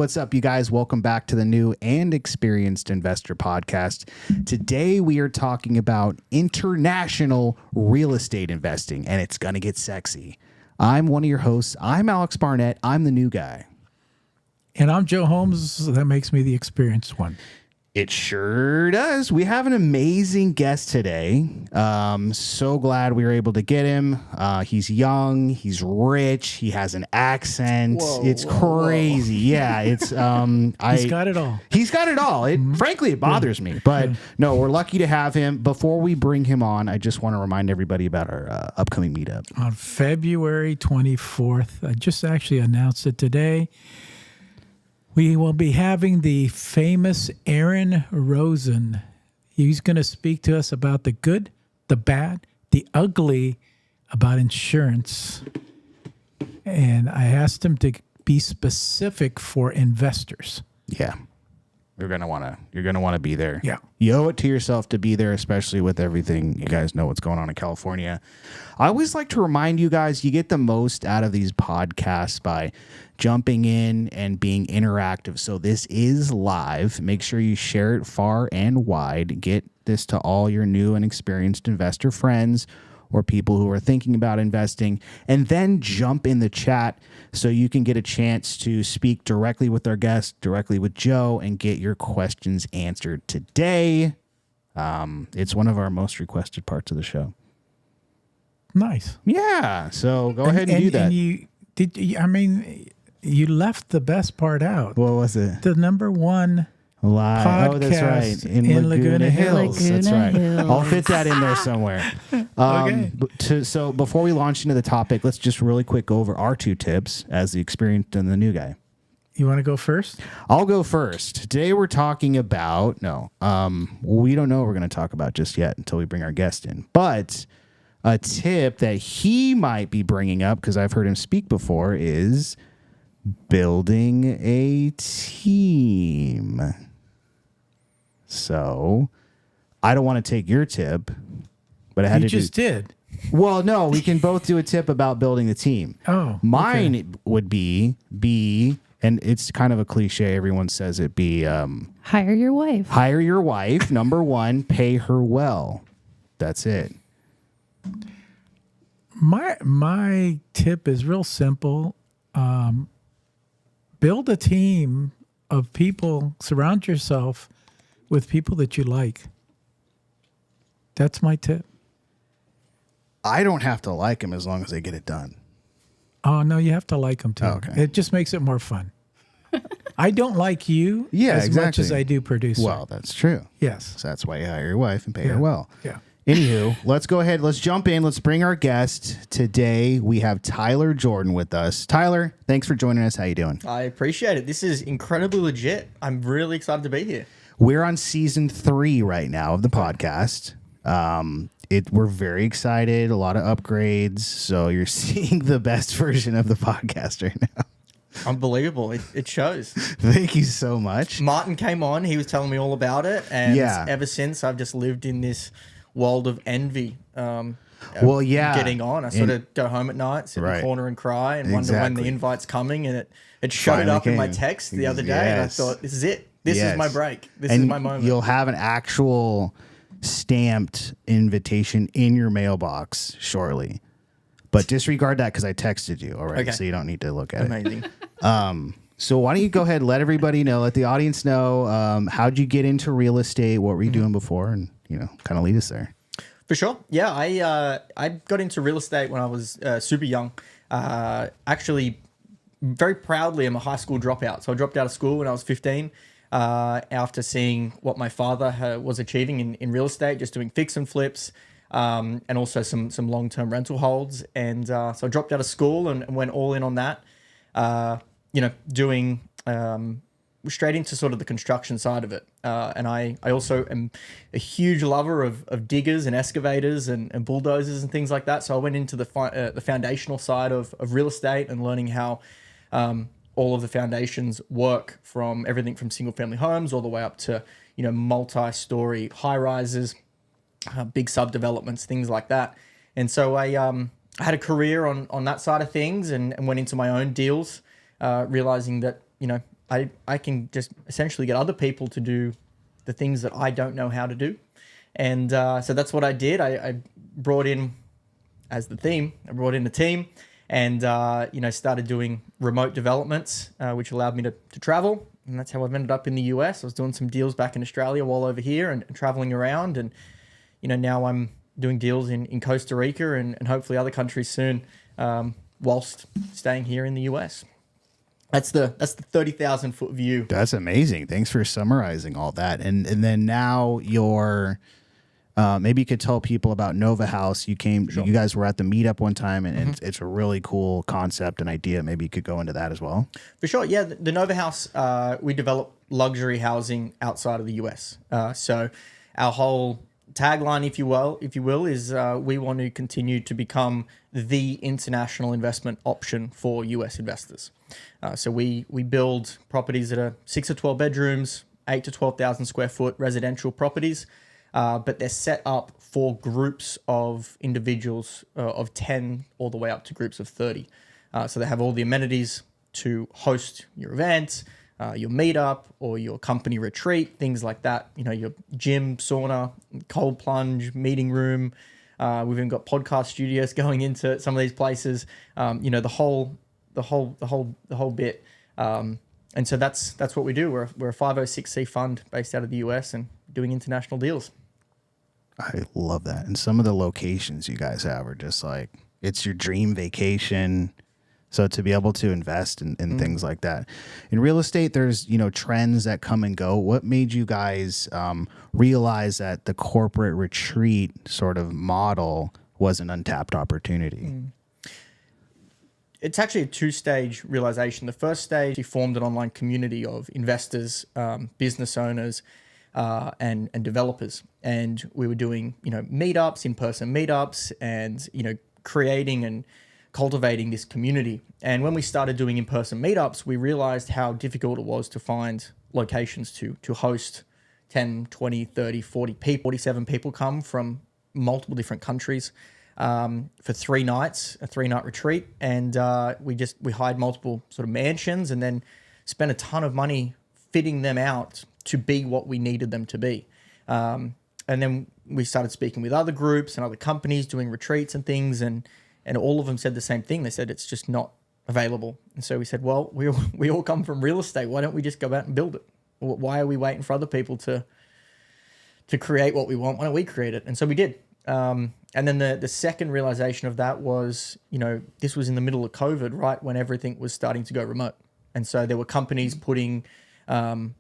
what's up, you guys? Welcome back to the new and experienced investor podcast. Today, we are talking about international real estate investing, and it's going to get sexy. I'm one of your hosts. I'm Alex Barnett. I'm the new guy. And I'm Joe Holmes. That makes me the experienced one. It sure does. We have an amazing guest today. So glad we were able to get him. He's young. He's rich. He has an accent. It's crazy. Yeah, it's He's got it all. He's got it all. Frankly, it bothers me, but no, we're lucky to have him. Before we bring him on, I just want to remind everybody about our upcoming meetup On February 24th. I just actually announced it today. We will be having the famous Aaron Rosen. He's going to speak to us about the good, the bad, the ugly about insurance. And I asked him to be specific for investors. Yeah. You're gonna wanna be there. Yeah. You owe it to yourself to be there, especially with everything. You guys know what's going on in California. I always like to remind you guys, you get the most out of these podcasts by jumping in and being interactive. So this is live. Make sure you share it far and wide. Get this to all your new and experienced investor friends or people who are thinking about investing, and then jump in the chat so you can get a chance to speak directly with our guest, directly with Joe, and get your questions answered today. It's one of our most requested parts of the show. Nice. Yeah, so go ahead and do that. And you left the best part out. What was it? The number one Live. Oh, that's right. In Laguna Hills. That's right. I'll fit that in there somewhere. Okay. So before we launch into the topic, let's just really quick go over our two tips as the experienced and the new guy. You want to go first? I'll go first. Today we're talking about, we don't know what we're going to talk about just yet until we bring our guest in. But a tip that he might be bringing up, because I've heard him speak before, is building a team. So I don't want to take your tip, but I had did. Well, no, we can both do a tip about building a team. Oh, mine would be, and it's kind of a cliche. Everyone says it be, hire your wife. Hire your wife. Number one, pay her well. That's it. My tip is real simple. Build a team of people. Surround yourself with people that you like. That's my tip. I don't have to like them as long as they get it done. Oh, no, you have to like them too. Okay. It just makes it more fun. I don't like you as much as I do producer. Well, that's true. Yes. So that's why you hire your wife and pay her well. Yeah. Anywho, let's go ahead. Let's jump in. Let's bring our guest. Today, we have Tyler Jordan with us. Tyler, thanks for joining us. How you doing? I appreciate it. This is incredibly legit. I'm really excited to be here. We're on season 3 right now of the podcast. We're very excited. A lot of upgrades. So you're seeing the best version of the podcast right now. Unbelievable. It shows. Thank you so much. Martin came on. He was telling me all about it. And ever since, I've just lived in this world of envy. Getting on. I sort of go home at night, sit in the corner and cry and wonder when the invite's coming. And it showed up in my text the other day. And I thought, this is it. This is my break. This is my moment. You'll have an actual stamped invitation in your mailbox shortly. But disregard that because I texted you already, so you don't need to look at it. Amazing. So why don't you go ahead and let everybody know, let the audience know, how'd you get into real estate? What were you doing before? And, kind of lead us there. For sure. Yeah, I got into real estate when I was super young. Actually, very proudly, I'm a high school dropout. So I dropped out of school when I was 15 after seeing what my father was achieving in real estate, just doing fix and flips and also some long-term rental holds. And so I dropped out of school and went all in on that, doing straight into sort of the construction side of it. And I also am a huge lover of diggers and excavators and bulldozers and things like that. So I went into the foundational side of real estate and learning how all of the foundations work, from everything from single family homes all the way up to, multi-story high rises, big subdevelopments, things like that. And so I had a career on that side of things and went into my own deals, realizing that, I can just essentially get other people to do the things that I don't know how to do. And so that's what I did. I brought in, as the theme, I brought in a team and, started doing remote developments, which allowed me to travel. And that's how I've ended up in the US. I was doing some deals back in Australia while over here and traveling around. And, now I'm doing deals in Costa Rica and hopefully other countries soon, whilst staying here in the US. That's the 30,000 foot view. That's amazing. Thanks for summarizing all that. And then now you're, maybe you could tell people about Nova Haus. You guys were at the meetup one time, and it's a really cool concept and idea. Maybe you could go into that as well. For sure. Yeah. The Nova Haus, we develop luxury housing outside of the US. So our whole tagline, if you will, is we want to continue to become the international investment option for US investors. So we build properties that are 6 to 12 bedrooms, 8 to 12,000 square foot residential properties, but they're set up for groups of individuals of 10 all the way up to groups of 30. So they have all the amenities to host your event, your meetup or your company retreat, things like that. Your gym, sauna, cold plunge, meeting room. We've even got podcast studios going into some of these places. The whole bit. And so that's what we do. We're a 506c fund based out of the US and doing international deals. I love that. And some of the locations you guys have are just like, it's your dream vacation. So to be able to invest in things like that. In real estate, there's, trends that come and go. What made you guys realize that the corporate retreat sort of model was an untapped opportunity? It's actually a two-stage realization. The first stage, we formed an online community of investors, business owners, and developers. And we were doing, meetups, in-person meetups, and, creating and cultivating this community. And when we started doing in-person meetups, we realized how difficult it was to find locations to host 10, 20, 30, 40 people. 47 people come from multiple different countries for 3 nights, a 3-night retreat. And we hired multiple sort of mansions and then spent a ton of money fitting them out to be what we needed them to be. And then we started speaking with other groups and other companies doing retreats and things, and all of them said the same thing. They said it's just not available. And so we said, well, we all come from real estate. Why don't we just go out and build it? Why are we waiting for other people to create what we want? Why don't we create it? And so we did. And then the second realization of that was, this was in the middle of COVID, right when everything was starting to go remote. And so there were companies putting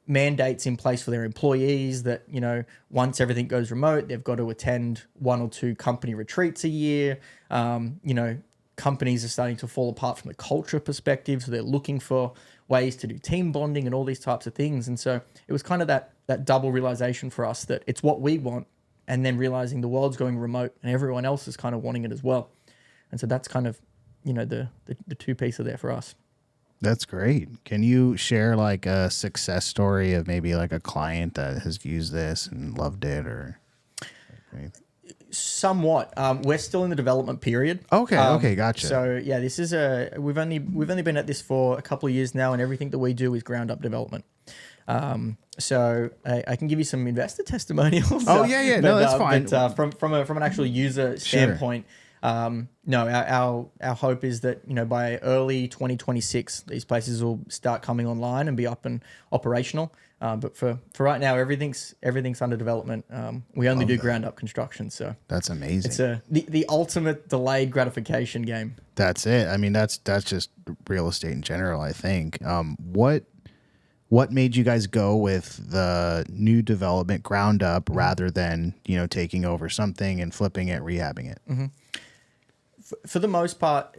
mandates in place for their employees that, once everything goes remote, they've got to attend 1 or 2 company retreats a year. Companies are starting to fall apart from the culture perspective. So they're looking for ways to do team bonding and all these types of things. And so it was kind of that double realization for us that it's what we want, and then realizing the world's going remote and everyone else is kind of wanting it as well. And so that's kind of, the two pieces there for us. That's great. Can you share like a success story of maybe like a client that has used this and loved it, or anything? Somewhat. We're still in the development period. Okay, gotcha. So yeah, this is we've only been at this for a couple of years now, and everything that we do is ground up development. So I can give you some investor testimonials. Oh yeah, no, that's fine. But from an actual user standpoint, no, our hope is that by early 2026 these places will start coming online and be up and operational. But for right now, everything's under development. We only do ground up construction, so that's amazing. It's the ultimate delayed gratification game. That's it. I mean, that's just real estate in general, I think. What made you guys go with the new development ground up rather than taking over something and flipping it, rehabbing it? Mm-hmm. For the most part,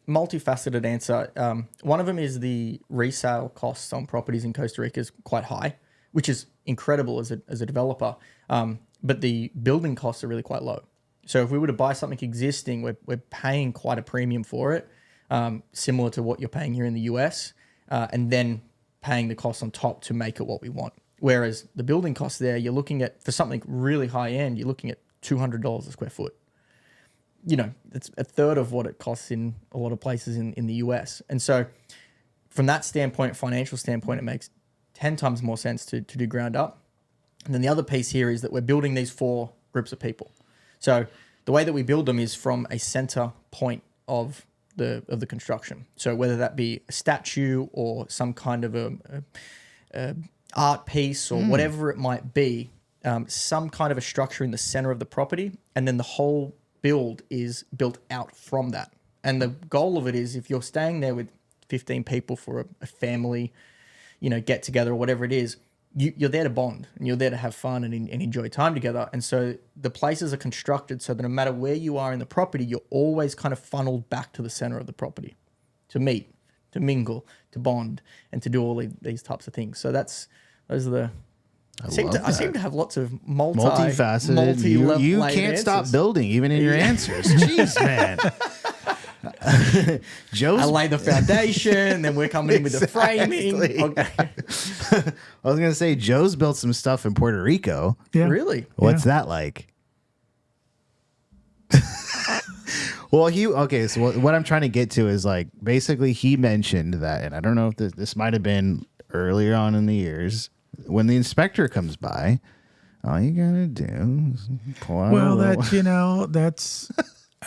multifaceted answer. One of them is the resale costs on properties in Costa Rica is quite high, which is incredible as a developer. But the building costs are really quite low. So if we were to buy something existing, we're paying quite a premium for it, similar to what you're paying here in the US, and then paying the costs on top to make it what we want. Whereas the building costs there, you're looking at, for something really high end, you're looking at $200 a square foot. It's a third of what it costs in a lot of places in the US. And so from that standpoint, financial standpoint, it makes 10 times more sense to do ground up. And then the other piece here is that we're building these 4 groups of people. So the way that we build them is from a center point of the construction. So whether that be a statue or some kind of a art piece or whatever it might be, some kind of a structure in the center of the property, and then the whole build is built out from that. And the goal of it is, if you're staying there with 15 people for a family, get together or whatever it is, you're there to bond and you're there to have fun and enjoy time together. And so the places are constructed so that no matter where you are in the property, you're always kind of funneled back to the center of the property to meet, to mingle, to bond, and to do all these types of things. So those are the... I seem to have lots of multifaceted. You can't answers. Stop building even in your answers. Jeez, man. I lay the foundation, then we're coming in with the framing. Okay. I was gonna say Joe's built some stuff in Puerto Rico. Yeah. Really? What's that like? Well, so what I'm trying to get to is, like, basically he mentioned that, and I don't know if this might have been earlier on in the years, when the inspector comes by, all you gotta do is pull out that's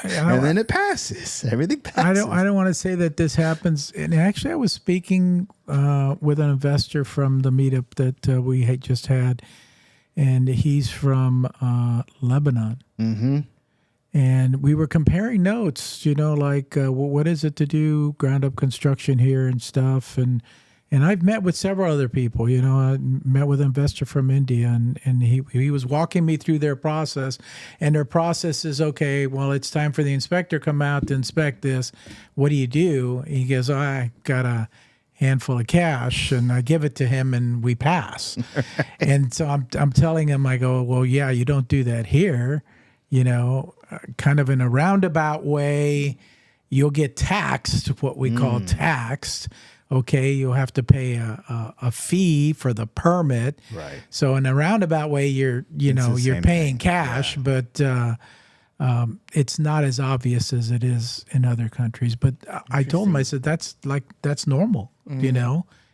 and then it passes. Everything passes. I don't want to say that this happens. And actually, I was speaking with an investor from the meetup that we had just had, and he's from Lebanon. Mm-hmm. And we were comparing notes, what is it to do ground up construction here and stuff. And I've met with several other people. I met with an investor from India, and he was walking me through their process. And their process is, okay, well, it's time for the inspector to come out to inspect this. What do you do? He goes, I got a handful of cash, and I give it to him, and we pass. And so I'm telling him, I go, well, yeah, you don't do that here. Kind of in a roundabout way, you'll get taxed, what we call taxed. Okay, you'll have to pay a fee for the permit. Right. So in a roundabout way, you're paying cash, but it's not as obvious as it is in other countries. But I told him, I said, that's normal.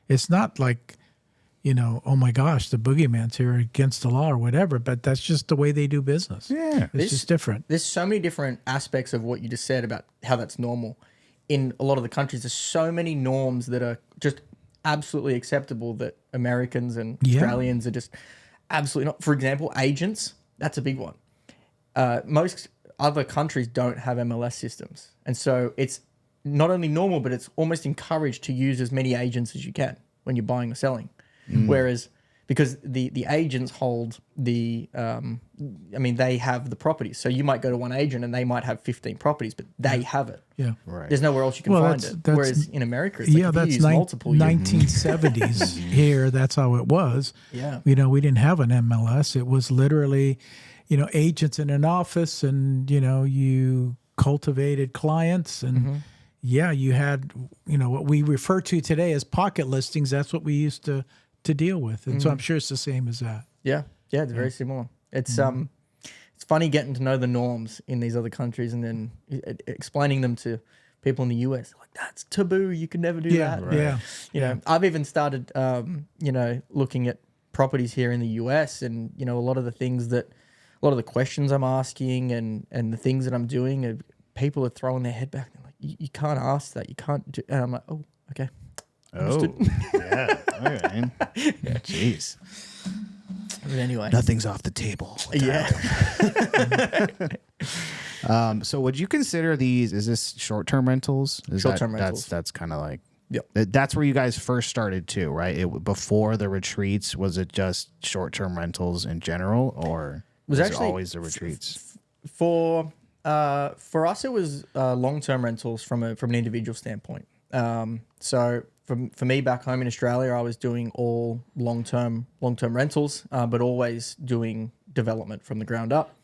It's not like, oh my gosh, the boogeyman's here against the law or whatever. But that's just the way they do business. Yeah, it's just different. There's so many different aspects of what you just said about how that's normal. In a lot of the countries, there's so many norms that are just absolutely acceptable that Americans and Australians are just absolutely not. For example, agents, that's a big one. Most other countries don't have MLS systems. And so it's not only normal, but it's almost encouraged to use as many agents as you can when you're buying or selling. Whereas, because the agents hold they have the properties. So you might go to one agent and they might have 15 properties, but they have it. Yeah. Right. There's nowhere else you can find it. Whereas in America, it's like that's you use multiple. 1970s here. That's how it was. Yeah. We didn't have an MLS. It was literally, agents in an office, and, you cultivated clients, and you had, what we refer to today as pocket listings. That's what we used to deal with. And so I'm sure it's the same as that. Yeah. Yeah. It's very similar. It's funny getting to know the norms in these other countries and then explaining them to people in the US. Like, that's taboo. You can never do that. Right. Yeah. I've even started, looking at properties here in the US, and, a lot of the questions I'm asking and the things that I'm doing, people are throwing their head back. They're like, you can't ask that. You can't do. And I'm like, oh, okay. Understood. Oh, yeah. All right. Jeez. But anyway, nothing's off the table. Yeah. So would you consider these, is this short-term rentals? Short-term rentals. That's kind of like, yep. That's where you guys first started too, right? Before the retreats, was it just short-term rentals in general, or was it actually always the retreats? For us, it was long-term rentals from an individual standpoint. So for me back home in Australia, I was doing all long-term rentals, but always doing development from the ground up.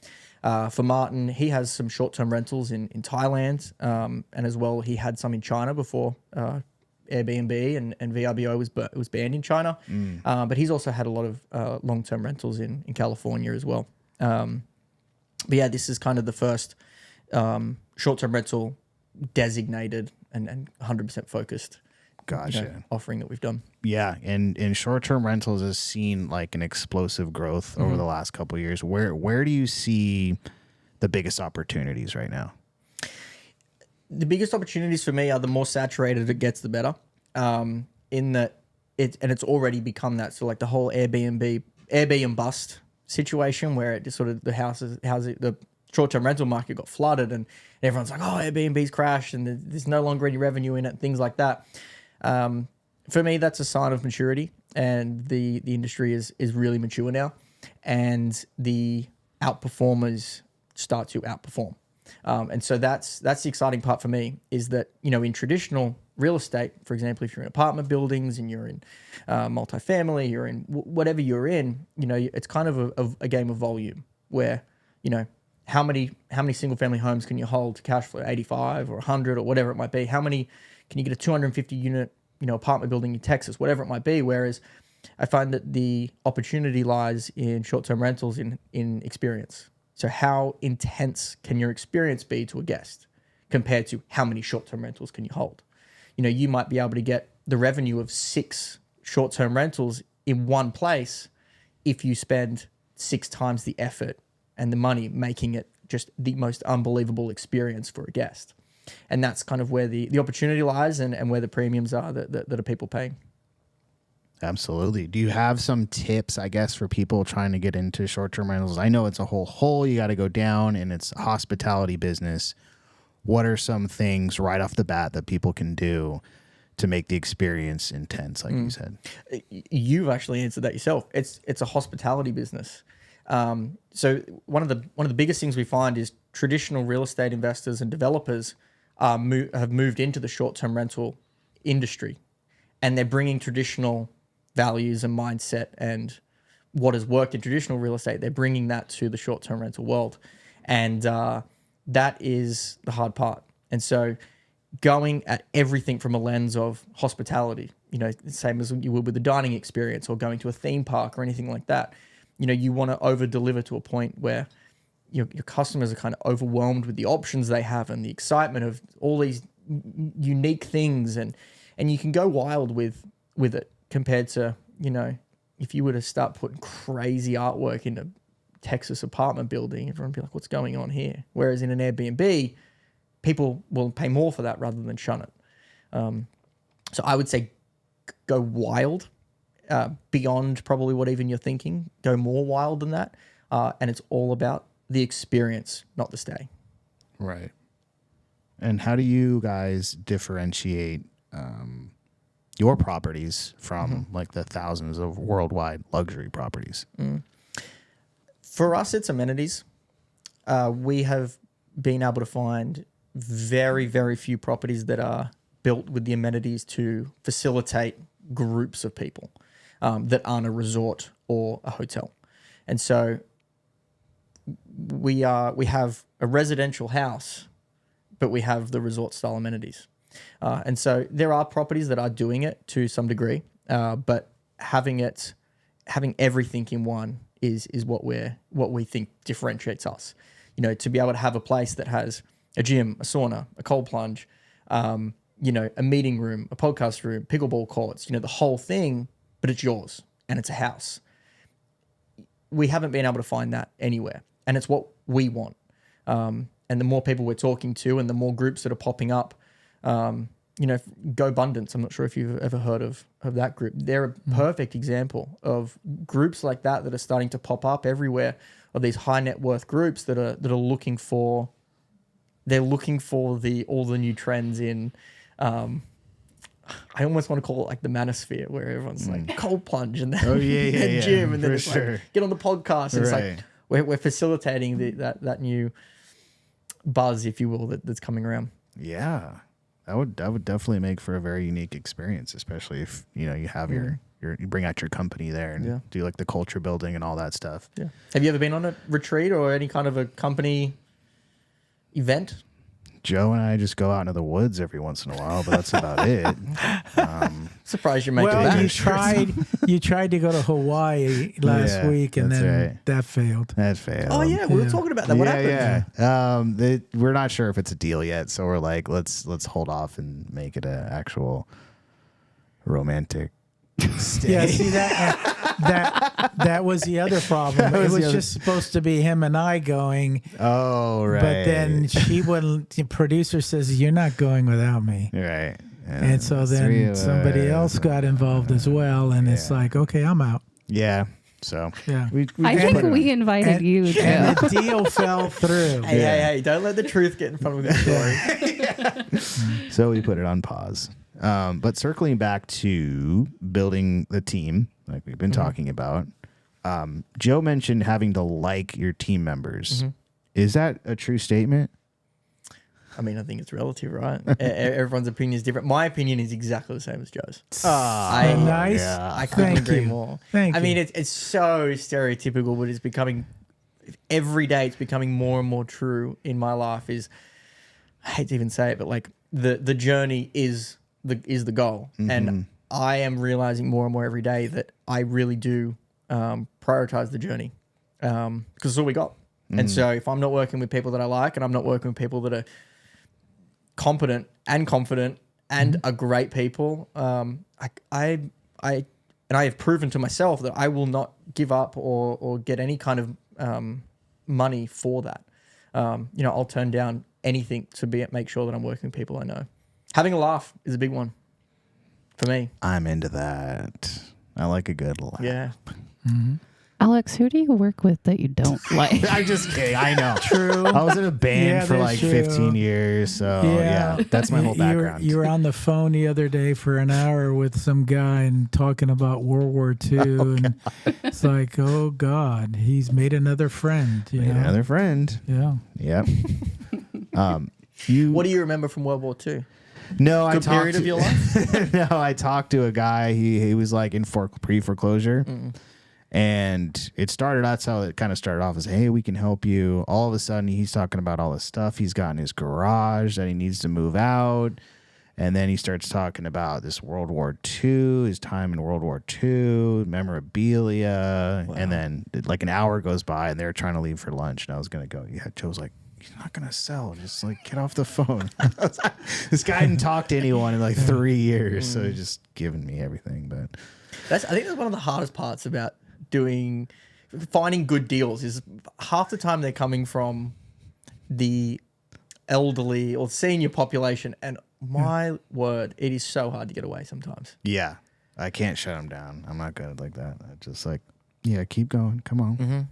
For Martin, he has some short-term rentals in Thailand, and as well he had some in China before Airbnb and VRBO was banned in China. But he's also had a lot of long-term rentals in California as well. But yeah, this is kind of the first short-term rental designated and 100% focused Gotcha. offering that we've done. Yeah, and short-term rentals has seen like an explosive growth over the last couple of years. Where do you see the biggest opportunities right now? The biggest opportunities for me are the more saturated it gets, the better. In that it's already become that. So like the whole Airbnb and bust situation where it just sort of the short-term rental market got flooded and everyone's like, oh, Airbnb's crashed and there's no longer any revenue in it, things like that. For me, that's a sign of maturity, and the industry is really mature now, and the outperformers start to outperform. And so that's the exciting part for me, is that, in traditional real estate, for example, if you're in apartment buildings and you're in multifamily, you're in whatever you're in, it's kind of a game of volume where, how many single family homes can you hold to cash flow 85 or 100 or whatever it might be? How many can you get a 250 unit, apartment building in Texas, whatever it might be? Whereas I find that the opportunity lies in short-term rentals in experience. So how intense can your experience be to a guest compared to how many short-term rentals can you hold? You might be able to get the revenue of 6 short-term rentals in one place if you spend 6 times the effort and the money making it just the most unbelievable experience for a guest. And that's kind of where the opportunity lies and where the premiums are that are people paying. Absolutely. Do you have some tips, I guess, for people trying to get into short-term rentals? I know it's a whole hole you got to go down, and it's a hospitality business. What are some things right off the bat that people can do to make the experience intense, like you said? You've actually answered that yourself. It's a hospitality business. So one of the biggest things we find is traditional real estate investors and developers have moved into the short-term rental industry, and they're bringing traditional values and mindset and what has worked in traditional real estate. They're bringing that to the short-term rental world, and that is the hard part. And so going at everything from a lens of hospitality, the same as you would with the dining experience or going to a theme park or anything like that, you want to over deliver to a point where your customers are kind of overwhelmed with the options they have and the excitement of all these unique things, and you can go wild with it compared to, if you were to start putting crazy artwork into Texas apartment building, everyone would be like, what's going on here? Whereas in an Airbnb, people will pay more for that rather than shun it. So I would say go wild, beyond probably what even you're thinking. Go more wild than that. And it's all about the experience, not the stay. Right. And how do you guys differentiate your properties from like the thousands of worldwide luxury properties? For us, it's amenities. We have been able to find very, very few properties that are built with the amenities to facilitate groups of people that aren't a resort or a hotel. And so we have a residential house, but we have the resort style amenities. And so there are properties that are doing it to some degree, but having everything in one is what we think differentiates us. To be able to have a place that has a gym, a sauna, a cold plunge, a meeting room, a podcast room, pickleball courts, the whole thing, but it's yours and it's a house. We haven't been able to find that anywhere, and it's what we want. And the more people we're talking to and the more groups that are popping up, Go Abundance, I'm not sure if you've ever heard of that group. They're a perfect example of groups like that are starting to pop up everywhere, of these high net worth groups that are looking for all the new trends in, I almost want to call it like the manosphere, where everyone's like cold plunge and then gym, and then it's like get on the podcast. And it's like we're facilitating that new buzz, if you will, that's coming around. Yeah. That would definitely make for a very unique experience, especially if you have you bring out your company there and do like the culture building and all that stuff. Yeah. Have you ever been on a retreat or any kind of a company event? Joe and I just go out into the woods every once in a while, but that's about it. Surprised you're making that. You tried to go to Hawaii last week, and then that failed. That failed. Oh yeah, we were talking about that. What happened? Yeah. We're not sure if it's a deal yet, so we're like, let's hold off and make it an actual romantic stay. Yeah, see that was the other problem. It was just supposed to be him and I going, Oh, right. but then she wouldn't. The producer says, "You're not going without me." Right. And so then somebody else got involved as well, and it's like, okay, I'm out. Yeah. So Yeah. I think we invited you too. And the deal fell through. Hey, don't let the truth get in front of the story. So we put it on pause. But circling back to building the team, like we've been talking about, Joe mentioned having to like your team members. Is that a true statement? I mean, I think it's relative, right? Everyone's opinion is different. My opinion is exactly the same as Joe's. Nice. I couldn't Thank agree you. more. Thank I mean, you. it's so stereotypical, but it's becoming every day. It's becoming more and more true in my life. I hate to even say it, but like the journey is the goal, and I am realizing more and more every day that I really do prioritize the journey because it's all we got. And so if I'm not working with people that I like, and I'm not working with people that are competent and confident and are great people, I have proven to myself that I will not give up or get any kind of money for that. I'll turn down anything to make sure that I'm working with people I know. Having a laugh is a big one for me. I'm into that. I like a good laugh. Yeah. Alex, who do you work with that you don't like? I'm just kidding. I know. True. I was in a band Yeah, for that's like true. 15 years. So, yeah, that's my whole background. You were on the phone the other day for an hour with some guy and talking about World War II. And it's like, oh, God, he's made another friend. You know? Another friend. Yeah. Yep. What do you remember from World War II? No, I Good talked period of your life? No, I talked to a guy. He was like in pre-foreclosure. And it started, that's how it kind of started off as, hey, we can help you. All of a sudden, he's talking about all the stuff he's got in his garage that he needs to move out. And then he starts talking about this World War II, his time in World War II, memorabilia. Wow. And then like an hour goes by and they're trying to leave for lunch. And I was going to go, yeah, Joe's like, he's not going to sell. Just like get off the phone. This guy hadn't talked to anyone in like 3 years. So he's just giving me everything. But I think that's one of the hardest parts about finding good deals is half the time they're coming from the elderly or senior population, and my word, it is so hard to get away sometimes. yeah, I can't shut him down. I'm not good like that. I just like, yeah, keep going. Come on.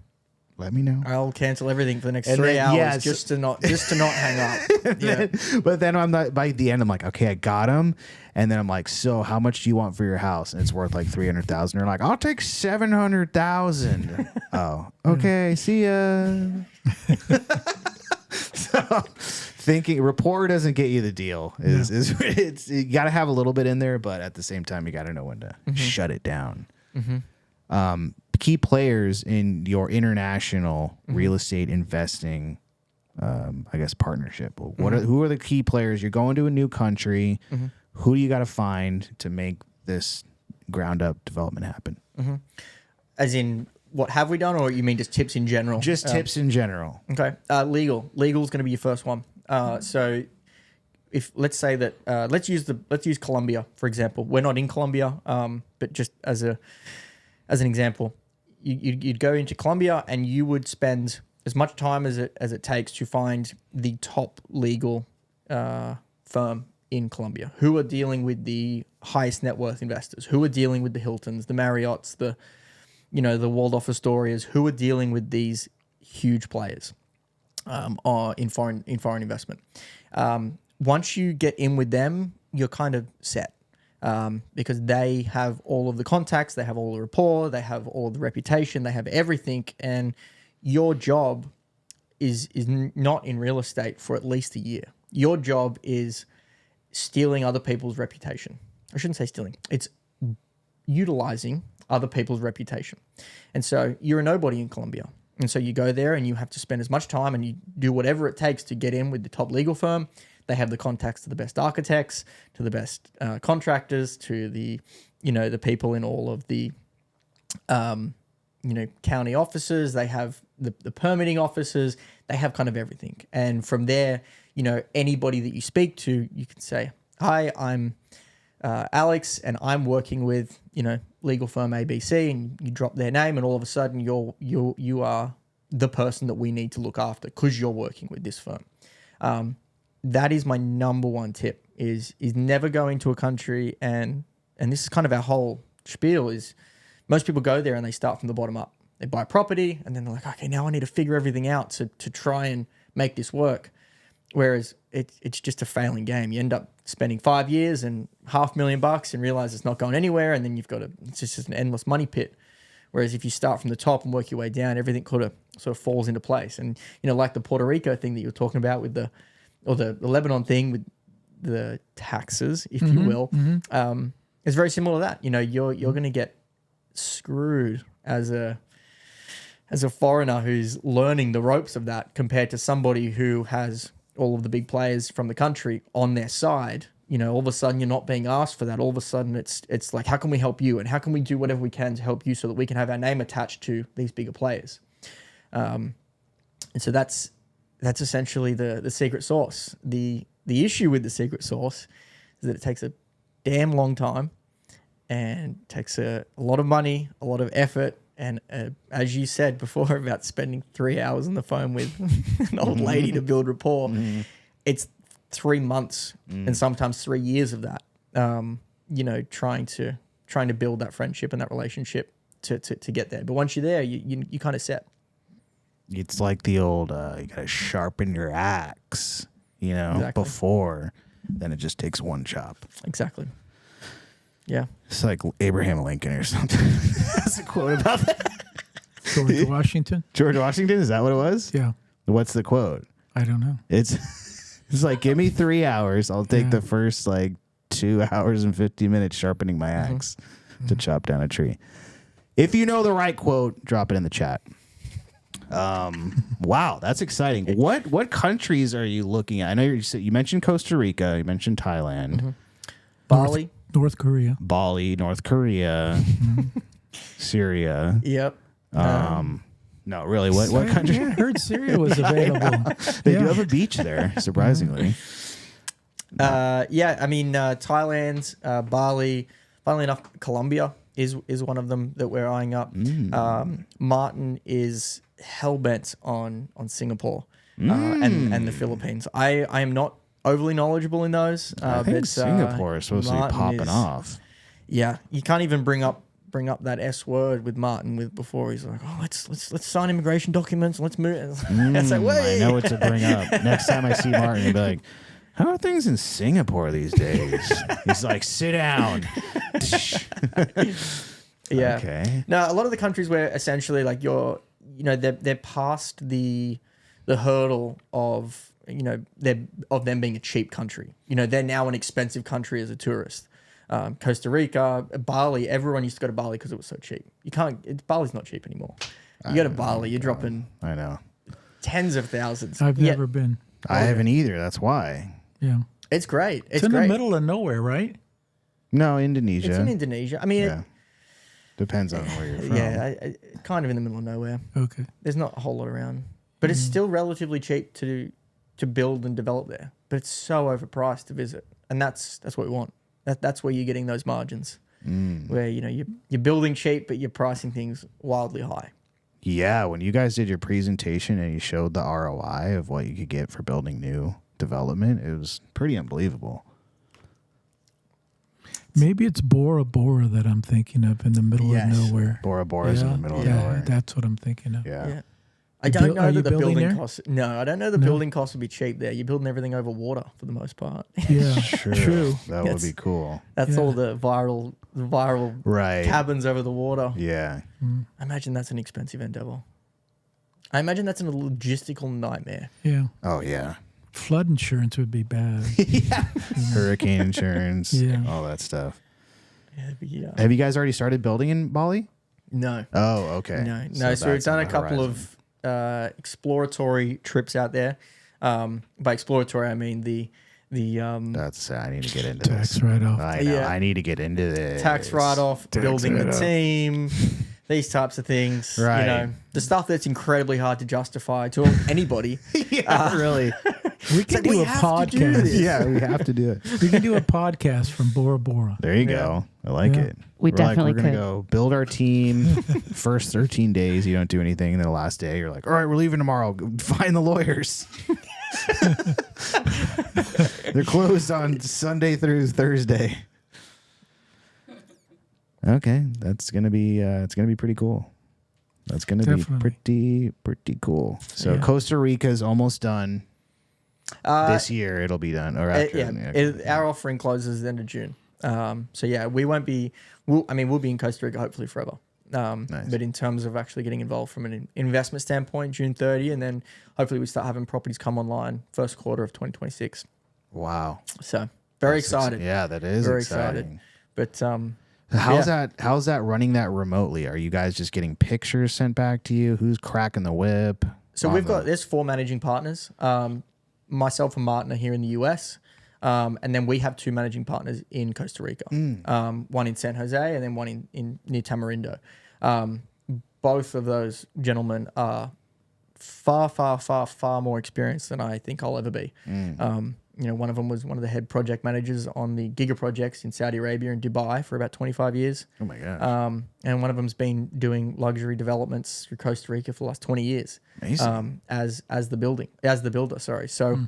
Let me know. I'll cancel everything for the next And 3 then, hours yeah, just to not hang up. Yeah. But then I'm not, by the end, I'm like, okay, I got him. And then I'm like, so how much do you want for your house? And it's worth like 300,000. They're like, I'll take 700,000. Oh, okay. See ya. So thinking rapport doesn't get you the deal is you got to have a little bit in there, but at the same time, you got to know when to shut it down. Key players in your international real estate investing, I guess, partnership. Who are the key players? You're going to a new country. Who do you got to find to make this ground up development happen? As in, what have we done, or you mean just tips in general? Just tips in general. Okay. Legal is going to be your first one. So if let's say that let's use Colombia for example. We're not in Colombia, but just as an example, you'd go into Colombia and you would spend as much time as it takes to find the top legal firm in Colombia who are dealing with the highest net worth investors, who are dealing with the Hiltons, the Marriotts, the Waldorf Astorias, who are dealing with these huge players in foreign investment. Once you get in with them, you're kind of set. Because they have all of the contacts, they have all the rapport, they have all the reputation, they have everything, and your job is not in real estate for at least a year. Your job is stealing other people's reputation. I shouldn't say stealing. It's utilizing other people's reputation. And so you're a nobody in Colombia. And so you go there and you have to spend as much time and you do whatever it takes to get in with the top legal firm. They have the contacts to the best architects, to the best contractors, to the people in all of the, county offices. They have the permitting offices. They have kind of everything. And from there, anybody that you speak to, you can say, hi, I'm Alex, and I'm working with, legal firm ABC, and you drop their name, and all of a sudden you are the person that we need to look after because you're working with this firm. That is my number one tip is never go into a country, and this is kind of our whole spiel, is most people go there and they start from the bottom up. They buy property and then they're like, okay, now I need to figure everything out to try and make this work. Whereas it's just a failing game. You end up spending 5 years and $500,000 and realize it's not going anywhere, and then it's just an endless money pit. Whereas if you start from the top and work your way down, everything sort of falls into place. And like the Puerto Rico thing that you were talking about with the Lebanon thing with the taxes, if you will, it's very similar to that. You're going to get screwed as a foreigner who's learning the ropes of that compared to somebody who has all of the big players from the country on their side. All of a sudden you're not being asked for that. All of a sudden it's like, how can we help you? And how can we do whatever we can to help you so that we can have our name attached to these bigger players? And so that's essentially the secret sauce. The issue with the secret sauce is that it takes a damn long time and takes a lot of money, a lot of effort. And as you said before about spending 3 hours on the phone with an old lady to build rapport, it's 3 months and sometimes 3 years of that, trying to build that friendship and that relationship to get there. But once you're there, you kind of set. It's like the old, you got to sharpen your axe, Exactly. before, then it just takes one chop. Exactly. Yeah. It's like Abraham Lincoln or something. That's a quote about that. George Washington? George Washington, is that what it was? Yeah. What's the quote? I don't know. It's like, give me 3 hours. I'll take the first 2 hours and 50 minutes sharpening my axe to chop down a tree. If you know the right quote, drop it in the chat. Wow, that's exciting. What countries are you looking at? I know you mentioned Costa Rica, you mentioned Thailand, Bali. North Korea. Bali, North Korea, Syria. Yep. No, really, what country? Yeah, I heard Syria was available. They do have a beach there, surprisingly. Thailand, Bali, funnily enough, Colombia is one of them that we're eyeing up. Martin is hell-bent on Singapore and the Philippines. I am not overly knowledgeable in those. I think Singapore is supposed to be popping off. Yeah, you can't even bring up that S word with Martin before he's like, oh, let's sign immigration documents and let's move. It's like, wait. I know what to bring up. Next time I see Martin, he'll be like, how are things in Singapore these days? He's like, sit down. Yeah. Okay. Now, a lot of the countries where essentially they're past the hurdle of of them being a cheap country. They're now an expensive country as a tourist. Costa Rica, Bali, everyone used to go to Bali because it was so cheap. Bali's not cheap anymore. You go to Bali, you're dropping I know. tens of thousands. I've never been. I haven't either. That's why. Yeah. It's great. It's in the middle of nowhere, right? No, Indonesia. It's in Indonesia. I mean, yeah. Depends on where you're from. Yeah, kind of in the middle of nowhere. Okay. There's not a whole lot around, but it's still relatively cheap to build and develop there. But it's so overpriced to visit, and that's what we want. That's where you're getting those margins, where you're building cheap, but you're pricing things wildly high. Yeah, when you guys did your presentation and you showed the ROI of what you could get for building new development, it was pretty unbelievable. Maybe it's Bora Bora that I'm thinking of in the middle of nowhere. Bora Bora's in the middle of nowhere. That's what I'm thinking of. Yeah. I don't know are you that the building building there? costs. No, I don't know the building costs will be cheap there. You're building everything over water for the most part. Yeah, True. That would be cool. That's all the viral Right. cabins over the water. Yeah. I imagine that's an expensive endeavor. I imagine that's a logistical nightmare. Yeah. Oh, yeah. Flood insurance would be bad. Hurricane insurance. Yeah. All that stuff. Yeah. Have you guys already started building in Bali? No. Oh, okay. No. So we've that's done on a the couple horizon. of exploratory trips out there. By exploratory, I mean the I need to get into Tax this. write-off. I know. Yeah. I need to get into this. tax write-off, building a write-off. team, these types of things. Right. The stuff that's incredibly hard to justify to anybody. Yeah, really. We can do a podcast. Yeah, we have to do it. We can do a podcast from Bora Bora. There you go. I like Yeah. it. We definitely we're gonna could. go build our team. First 13 days, you don't do anything. And then the last day, you're like, all right, we're leaving tomorrow. Go find the lawyers. They're closed on Sunday through Thursday. Okay, that's gonna be it's gonna be pretty cool. That's gonna Definitely. be pretty cool. So Yeah. Costa Rica's almost done. This year it'll be done, or after. Our offering closes the end of June. So yeah, we won't be. We'll be in Costa Rica hopefully forever. Nice. But in terms of actually getting involved from an investment standpoint, June 30, and then hopefully we start having properties come online first quarter of 2026. Wow, So very That's excited. Yeah, that is Very exciting. But How's that running that remotely? Are you guys just getting pictures sent back to you? Who's cracking the whip? so there's 4 managing partners. Myself and Martin are here in the US. And then we have 2 managing partners in Costa Rica. One in San Jose and then one in near Tamarindo. Both of those gentlemen are far more experienced than I think I'll ever be. One of them was one of the head project managers on the Giga projects in Saudi Arabia and Dubai for about 25 years. Oh my gosh. And one of them's been doing luxury developments through Costa Rica for the last 20 years. Amazing. As the builder, sorry. So,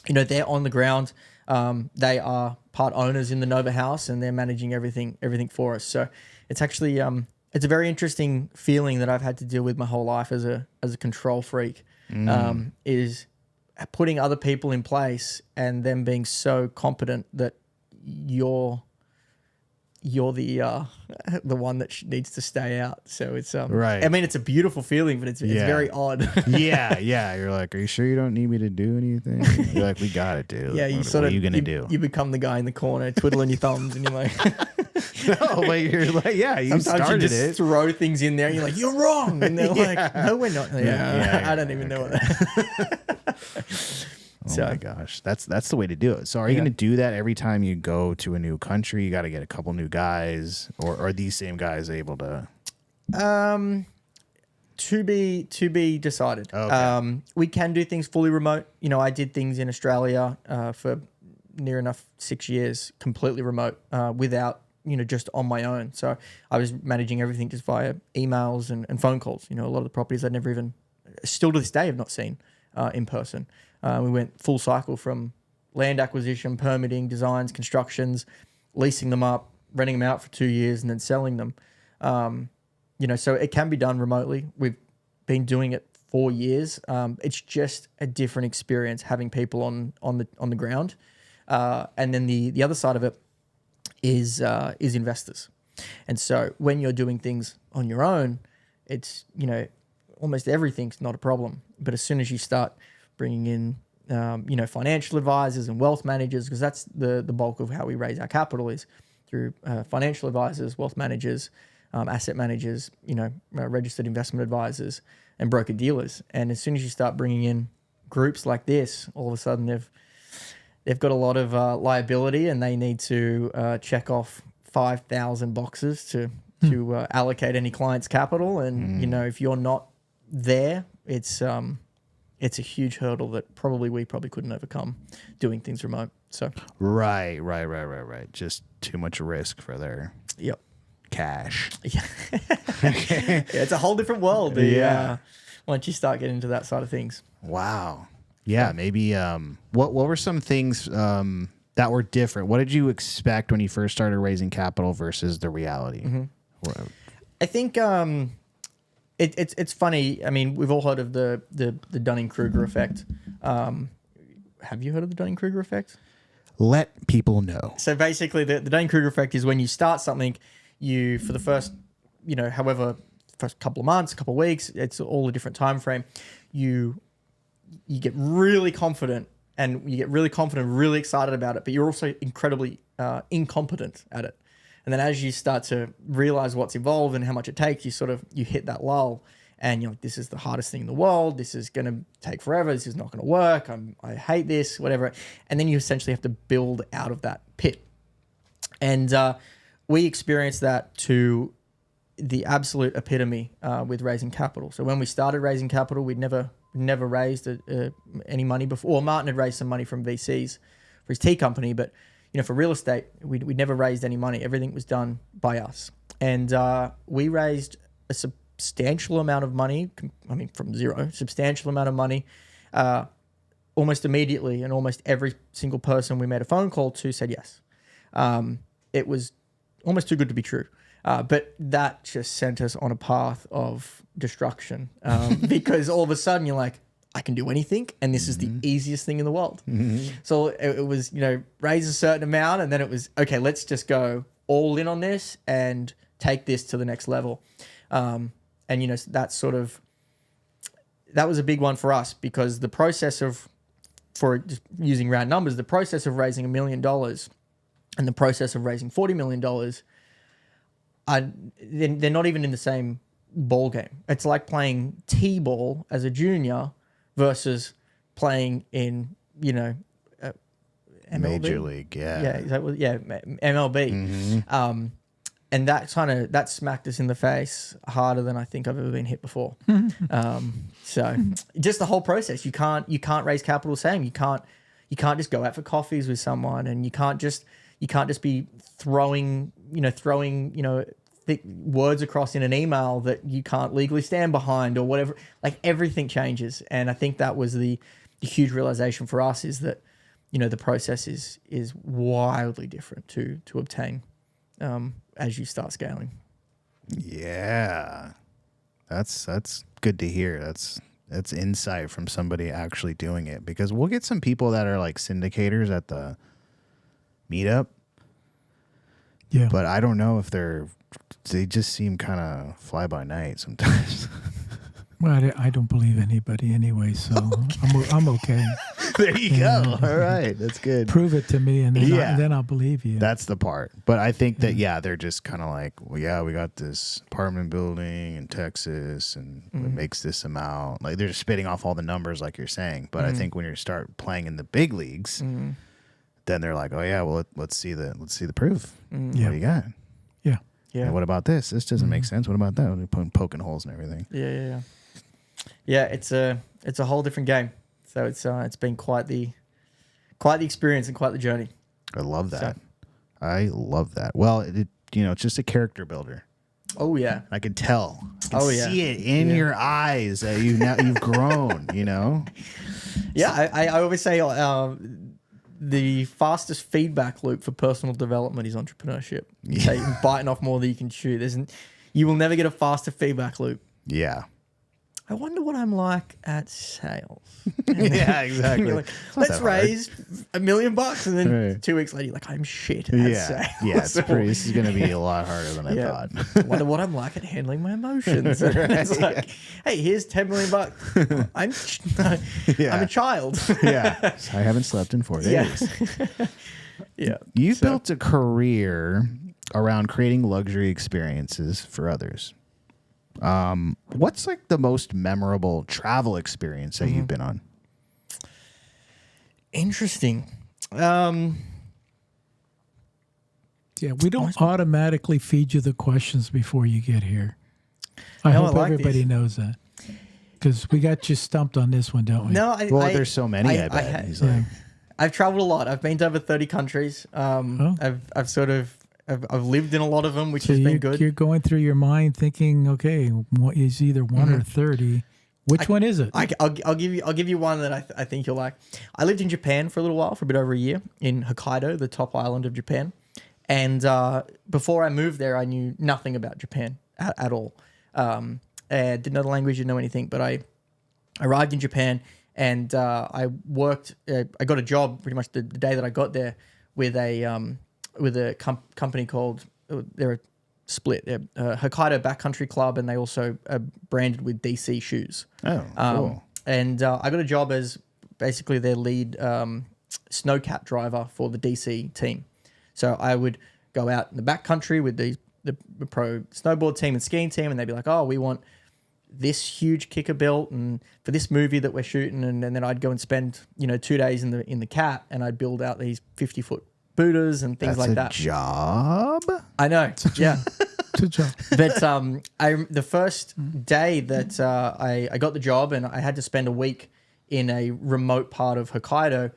they're on the ground. They are part owners in the Nova House and they're managing everything for us. So it's actually, it's a very interesting feeling that I've had to deal with my whole life as a control freak, is putting other people in place and them being so competent that you're the one that needs to stay out. So it's Right. I mean, it's a beautiful feeling, but it's very odd. yeah. You're like, are you sure you don't need me to do anything? You're like, we got it, dude. Yeah, what are you gonna do? You become the guy in the corner twiddling your thumbs, and you're like, No, but you're like, yeah, you sometimes started you just it. throw things in there, and you're like, you're wrong, and they're like, no, we're not. Yeah, I don't even know what that. Oh my gosh, that's the way to do it. So, are you going to do that every time you go to a new country? You got to get a couple new guys, or are these same guys able to? To be decided. Okay. We can do things fully remote. I did things in Australia for near enough 6 years, completely remote, without just on my own. So I was managing everything just via emails and phone calls. A lot of the properties I'd never even, still to this day, have not seen in person. We went full cycle from land acquisition, permitting, designs, constructions, leasing them up, renting them out for 2 years, and then selling them. So it can be done remotely. We've been doing it 4 years. It's just a different experience having people on the ground. And then the other side of it is investors. And so when you're doing things on your own, it's almost everything's not a problem. But as soon as you start bringing in financial advisors and wealth managers, because that's the bulk of how we raise our capital is through financial advisors, wealth managers, asset managers, registered investment advisors and broker dealers. And as soon as you start bringing in groups like this, all of a sudden they've got a lot of liability and they need to check off 5,000 boxes to allocate any client's capital. And, if you're not there, it's a huge hurdle that we probably couldn't overcome doing things remote. So Right. Just too much risk for their cash. Yeah. It's a whole different world. Once you start getting into that side of things. Wow. Yeah, maybe what were some things that were different? What did you expect when you first started raising capital versus the reality? I think it's funny. I mean, we've all heard of the Dunning-Kruger effect. Have you heard of the Dunning-Kruger effect? Let people know. So basically, the Dunning-Kruger effect is when you start something, for the first, first couple of months, couple of weeks, it's all a different time frame. You get really confident, really excited about it, but you're also incredibly incompetent at it. And then as you start to realize what's involved and how much it takes, you hit that lull and you're like, this is the hardest thing in the world. This is going to take forever. This is not going to work. I hate this, whatever. And then you essentially have to build out of that pit. And we experienced that to the absolute epitome with raising capital. So when we started raising capital, we'd never never raised any money before. Well, Martin had raised some money from VCs for his tea company, but for real estate, we never raised any money. Everything was done by us, and we raised a substantial amount of money. I mean, from zero, substantial amount of money, almost immediately, and almost every single person we made a phone call to said yes. It was almost too good to be true. But that just sent us on a path of destruction because all of a sudden you're like, I can do anything, and this is the easiest thing in the world. So it was, raise a certain amount, and then it was, okay, let's just go all in on this and take this to the next level. And, that was a big one for us because the process for just using round numbers, the process of raising $1 million and the process of raising $40 million, they're not even in the same ball game. It's like playing T-ball as a junior versus playing in, MLB. Major League, yeah. MLB. And that smacked us in the face harder than I think I've ever been hit before. So just the whole process, you can't raise capital same. You can't just go out for coffees with someone, and you can't just be throwing thick words across in an email that you can't legally stand behind or whatever. Like, everything changes. And I think that was the huge realization for us, is that, the process is wildly different to obtain as you start scaling. Yeah. That's good to hear. That's insight from somebody actually doing it, because we'll get some people that are like syndicators at the meetup. Yeah. But I don't know if they just seem kind of fly by night sometimes. Well, I don't believe anybody anyway, so I'm okay. There you go. All right. That's good. Prove it to me, and then I'll believe you. That's the part. But I think that, they're just kind of like, well, yeah, we got this apartment building in Texas, and it makes this amount. Like, they're just spitting off all the numbers like you're saying. But I think when you start playing in the big leagues, then they're like, oh, yeah, well, let's see the proof. What do you got? Yeah. Yeah. And what about this? This doesn't make sense. What about that? We're poking holes and everything. Yeah. Yeah, it's a whole different game. So it's been quite the experience and quite the journey. I love that. I love that. Well, it's just a character builder. Oh yeah, I can tell. I can see it in your eyes that you've grown. Yeah, I always say the fastest feedback loop for personal development is entrepreneurship. So you're biting off more than you can chew. You will never get a faster feedback loop. Yeah. I wonder what I'm like at sales. Yeah, exactly. Like, let's raise $1 million, and then 2 weeks later, you're like, I'm shit at sales. Yeah, this is going to be a lot harder than I thought. I wonder what I'm like at handling my emotions. It's like, hey, here's $10 million. I'm a child. Yeah, I haven't slept in 4 days. Yeah. You've built a career around creating luxury experiences for others. What's like the most memorable travel experience that you've been on? Interesting. Yeah, we don't automatically feed you the questions before you get here. I hope everybody knows that, because we got you stumped on this one, don't we? No, there's so many. I bet. I've traveled a lot. I've been to over 30 countries. I've lived in a lot of them, which has been good. You're going through your mind thinking, okay, what is either one or 30? Which one is it? I'll give you one that I think you'll like. I lived in Japan for a little while, for a bit over a year, in Hokkaido, the top island of Japan. And before I moved there, I knew nothing about Japan at all. Didn't know the language, didn't know anything. But I arrived in Japan, and I worked. I got a job pretty much the day that I got there with a company called, they're a split, they're Hokkaido Backcountry Club, and they also are branded with DC shoes. Oh, cool. And I got a job as basically their lead snowcat driver for the DC team. So I would go out in the backcountry with the pro snowboard team and skiing team, and they'd be like, oh, we want this huge kicker built and for this movie that we're shooting, and then I'd go and spend 2 days in the cat, and I'd build out these 50-foot Buddhas and things like that. Job? I know. Yeah. Good job. But the first day that I got the job and I had to spend a week in a remote part of Hokkaido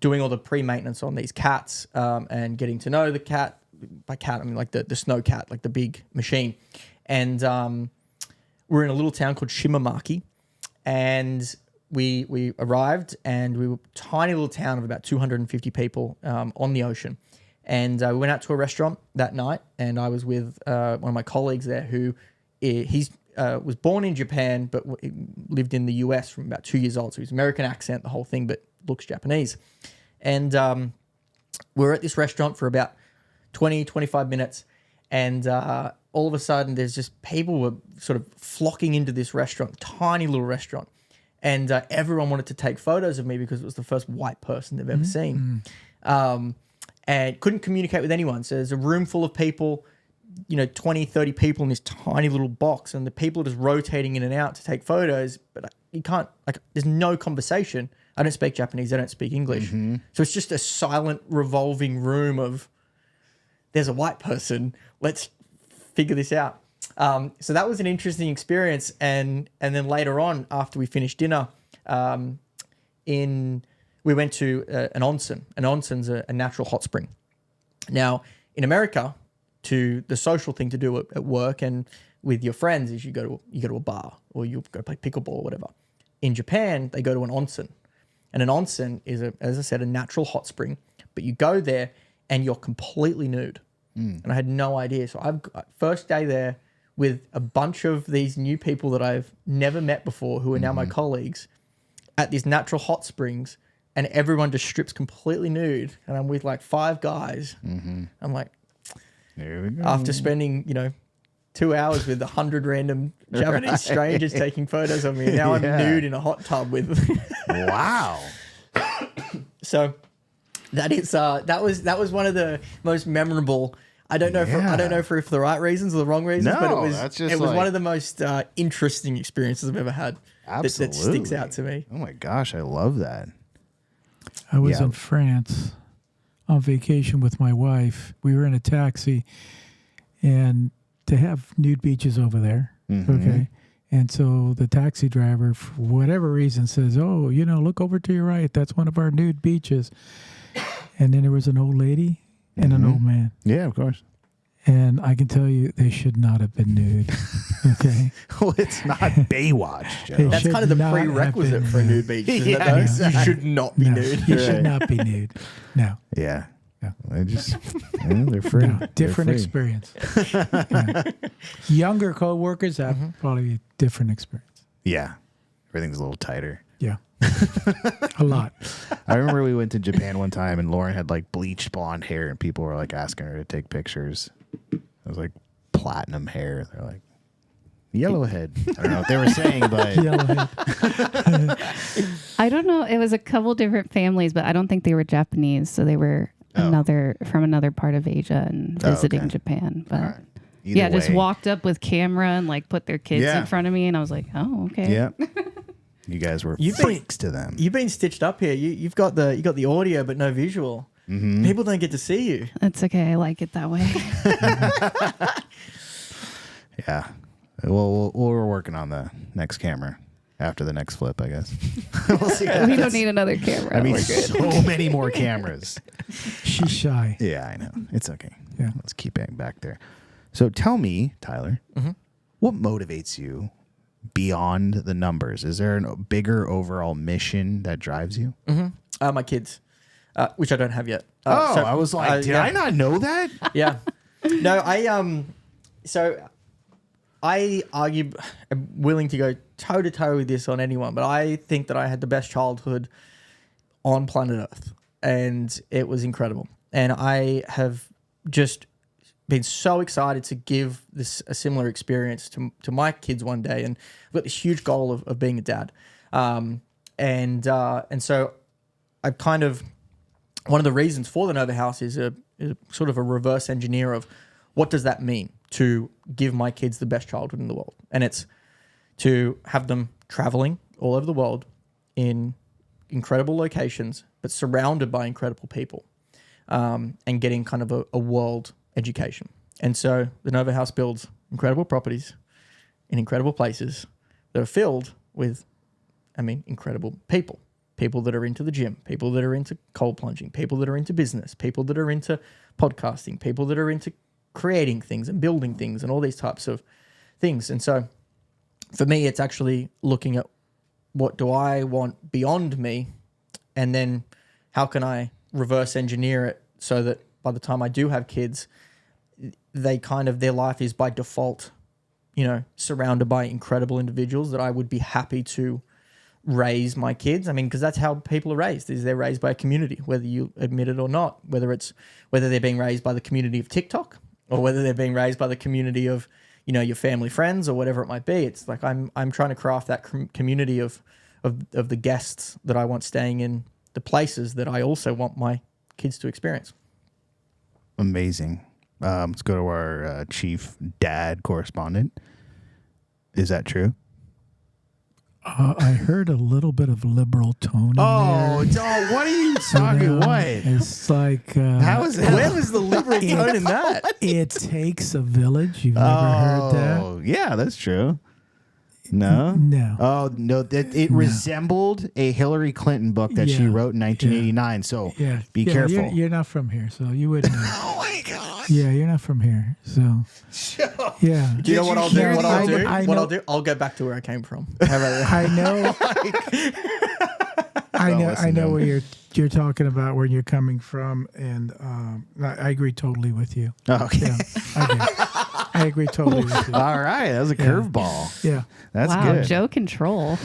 doing all the pre-maintenance on these cats and getting to know the cat. By cat, I mean like the snow cat, like the big machine. And we're in a little town called Shimamaki. And we arrived and we were a tiny little town of about 250 people on the ocean. And we went out to a restaurant that night, and I was with one of my colleagues there who was born in Japan but lived in the US from about 2 years old. So he's American accent, the whole thing, but looks Japanese. And we were at this restaurant for about 20, 25 minutes. And all of a sudden, there's just people were sort of flocking into this restaurant, tiny little restaurant. And everyone wanted to take photos of me because it was the first white person they've ever seen. And couldn't communicate with anyone. So there's a room full of people, 20, 30 people in this tiny little box, and the people are just rotating in and out to take photos, but you can't, there's no conversation. I don't speak Japanese, I don't speak English. So it's just a silent revolving room of, there's a white person, let's figure this out. So that was an interesting experience. And then later on, after we finished dinner, we went to an onsen. An onsen's a natural hot spring. Now, in America, the social thing to do at work and with your friends is you go to a bar or you go play pickleball or whatever. In Japan, they go to an onsen. And an onsen is, as I said, a natural hot spring. But you go there and you're completely nude. And I had no idea. So I've first day there with a bunch of these new people that I've never met before who are now my colleagues at these natural hot springs. And everyone just strips completely nude. And I'm with like 5 guys. I'm like, There we go. after spending, 2 hours with 100 random Japanese strangers taking photos of me. And now I'm nude in a hot tub with. Wow. So that was one of the most memorable. I don't know for the right reasons or the wrong reasons, but it was one of the most interesting experiences I've ever had. Absolutely. That sticks out to me. Oh my gosh, I love that. I was in France on vacation with my wife. We were in a taxi, and they have nude beaches over there. Okay. And so the taxi driver, for whatever reason, says, "Oh, look over to your right. That's one of our nude beaches." And then there was an old lady and an old man. Yeah, of course. And I can tell you, they should not have been nude. Okay. Well, it's not Baywatch, Joe. They That's should kind of the not have prerequisite been for a nude. nude beach. Isn't it, Yeah, though? You should not be No, nude. you should not be nude. No. Yeah. Yeah. They just, they're free. No, They're different free. experience. Yeah. Younger co-workers have probably a different experience. Yeah. Everything's a little tighter. Yeah. A lot. I remember we went to Japan one time and Lauren had like bleached blonde hair and people were like asking her to take pictures. It was like platinum hair. They're like, yellowhead. I don't know what they were saying, but Yellowhead. I don't know. It was a couple different families, but I don't think they were Japanese. So they were from another part of Asia and visiting okay. Japan. But right. Either yeah, just way. walked up with camera and like put their kids Yeah. in front of me, and I was like, oh, okay. Yeah. You guys were You've been- freaks to them. You've been stitched up here. You got the audio but no visual. People don't get to see you. It's okay. I like it that way. Yeah. Well, we're working on the next camera after the next flip, I guess. We'll see. We don't need another camera. I mean, We're good. so many more cameras. She's shy. Yeah, I know. It's okay. Yeah. Let's keep it back there. So tell me, Tyler, what motivates you beyond the numbers? Is there a bigger overall mission that drives you? My kids, which I don't have yet. I was like, did I not know that? Yeah. No, I'm willing to go toe to toe with this on anyone, but I think that I had the best childhood on planet Earth, and it was incredible. And I have just been so excited to give this a similar experience to my kids one day, and I've got this huge goal of being a dad. And so I've kind of, one of the reasons for the Nova House is a sort of a reverse engineer of what does that mean to give my kids the best childhood in the world. And it's to have them traveling all over the world in incredible locations, but surrounded by incredible people, and getting kind of a world education. And so the Nova House builds incredible properties in incredible places that are filled with, incredible people. People that are into the gym, people that are into cold plunging, people that are into business, people that are into podcasting, people that are into creating things and building things and all these types of things. And so for me, it's actually looking at what do I want beyond me, and then how can I reverse engineer it so that by the time I do have kids, their life is by default, surrounded by incredible individuals that I would be happy to raise my kids. Because that's how people are raised, is they're raised by a community, whether you admit it or not, whether they're being raised by the community of TikTok or whether they're being raised by the community of, your family, friends, or whatever it might be. It's like I'm trying to craft that community of the guests that I want staying in the places that I also want my kids to experience. Amazing. Let's go to our chief dad correspondent. Is that true? I heard a little bit of liberal tone in there. What are you talking? What? It's like How is that? Where was the liberal tone in that? it takes a village. You've never heard that? Oh, yeah, that's true. No? No. Oh, no. It resembled a Hillary Clinton book that she wrote in 1989. So be careful. You're not from here, so you wouldn't know. Oh, my gosh. Yeah, you're not from here. So, yeah. Do you know what I'll do? I I'll do? I'll go back to where I came from. How about that? I know. I know where you're talking about, where you're coming from, and I agree totally with you. Oh, okay. Yeah, I agree totally with you. All right. That was a curveball. Yeah. That's wow, good. Joe control.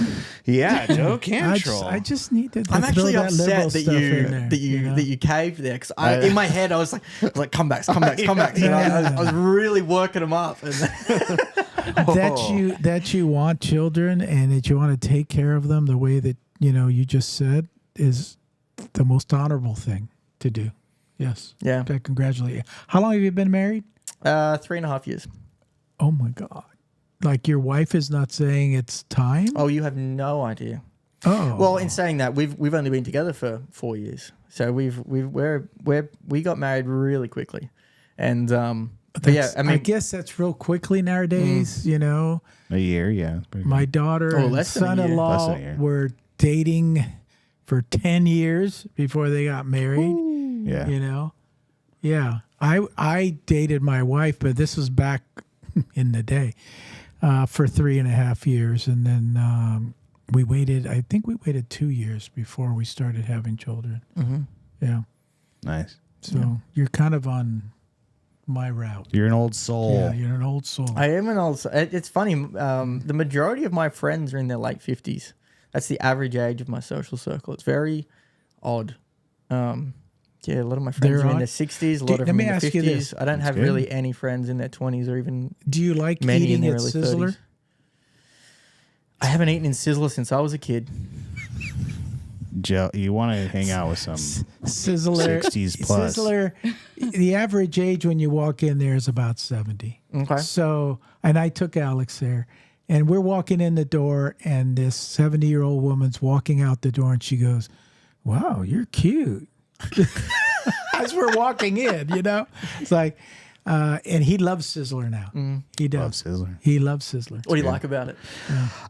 Yeah, Joe can troll. I just need to. I'm actually throw upset that you caved there, because in my head I was like comebacks. I was really working them up. And that you want children and that you want to take care of them the way that you just said is the most honorable thing to do. Yes. Yeah. I congratulate you. How long have you been married? 3.5 years. Oh my God. Like your wife is not saying it's time? Oh, you have no idea. Oh. Well, in saying that, we've only been together for 4 years, so we got married really quickly, and but yeah, I guess that's real quickly nowadays. A year, yeah. My daughter and less than a year. son-in-law Less than a year. were dating for 10 years before they got married. Yeah. Yeah. I dated my wife, but this was back in the day, for 3.5 years. And then we waited 2 years before we started having children. Mm-hmm. Yeah. Nice. So you're kind of on my route. You're an old soul. Yeah, you're an old soul. I am an old soul. It's funny. The majority of my friends are in their late 50s. That's the average age of my social circle. It's very odd. Yeah, a lot of my friends are in their 60s, a lot of them in their 50s. I don't have really any friends in their 20s or even Do you like many eating in their at early Sizzler? 30s. I haven't eaten in Sizzler since I was a kid. Joe, you want to hang out with some Sizzler 60s plus. Sizzler, the average age when you walk in there is about 70. Okay. So, and I took Alex there, and we're walking in the door, and this 70-year-old woman's walking out the door, and she goes, "Wow, you're cute." As we're walking in, it's like, and he loves Sizzler now. He does. Love Sizzler. He loves Sizzler. What do you like about it?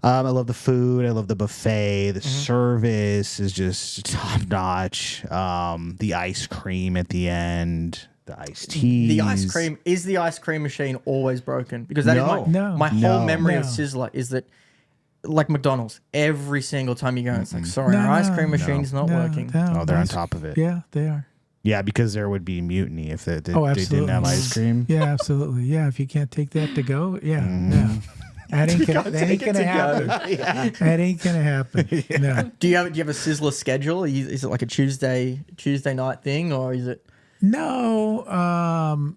I love the food. I love the buffet. The service is just top notch. The ice cream at the end. The iced teas. The ice cream. Is the ice cream machine always broken? Because that is my whole memory of Sizzler is that, like McDonald's, every single time you go, it's like, sorry, our ice cream machine's not working. Oh, they're on top of it. Yeah, they are. Yeah, because there would be mutiny if they didn't Absolutely. have ice cream. Yeah, absolutely. Yeah, if you can't take that to go, no. That ain't gonna happen. That ain't gonna happen. No. Do you have a Sizzler schedule? Is it like a Tuesday night thing, or is it? No,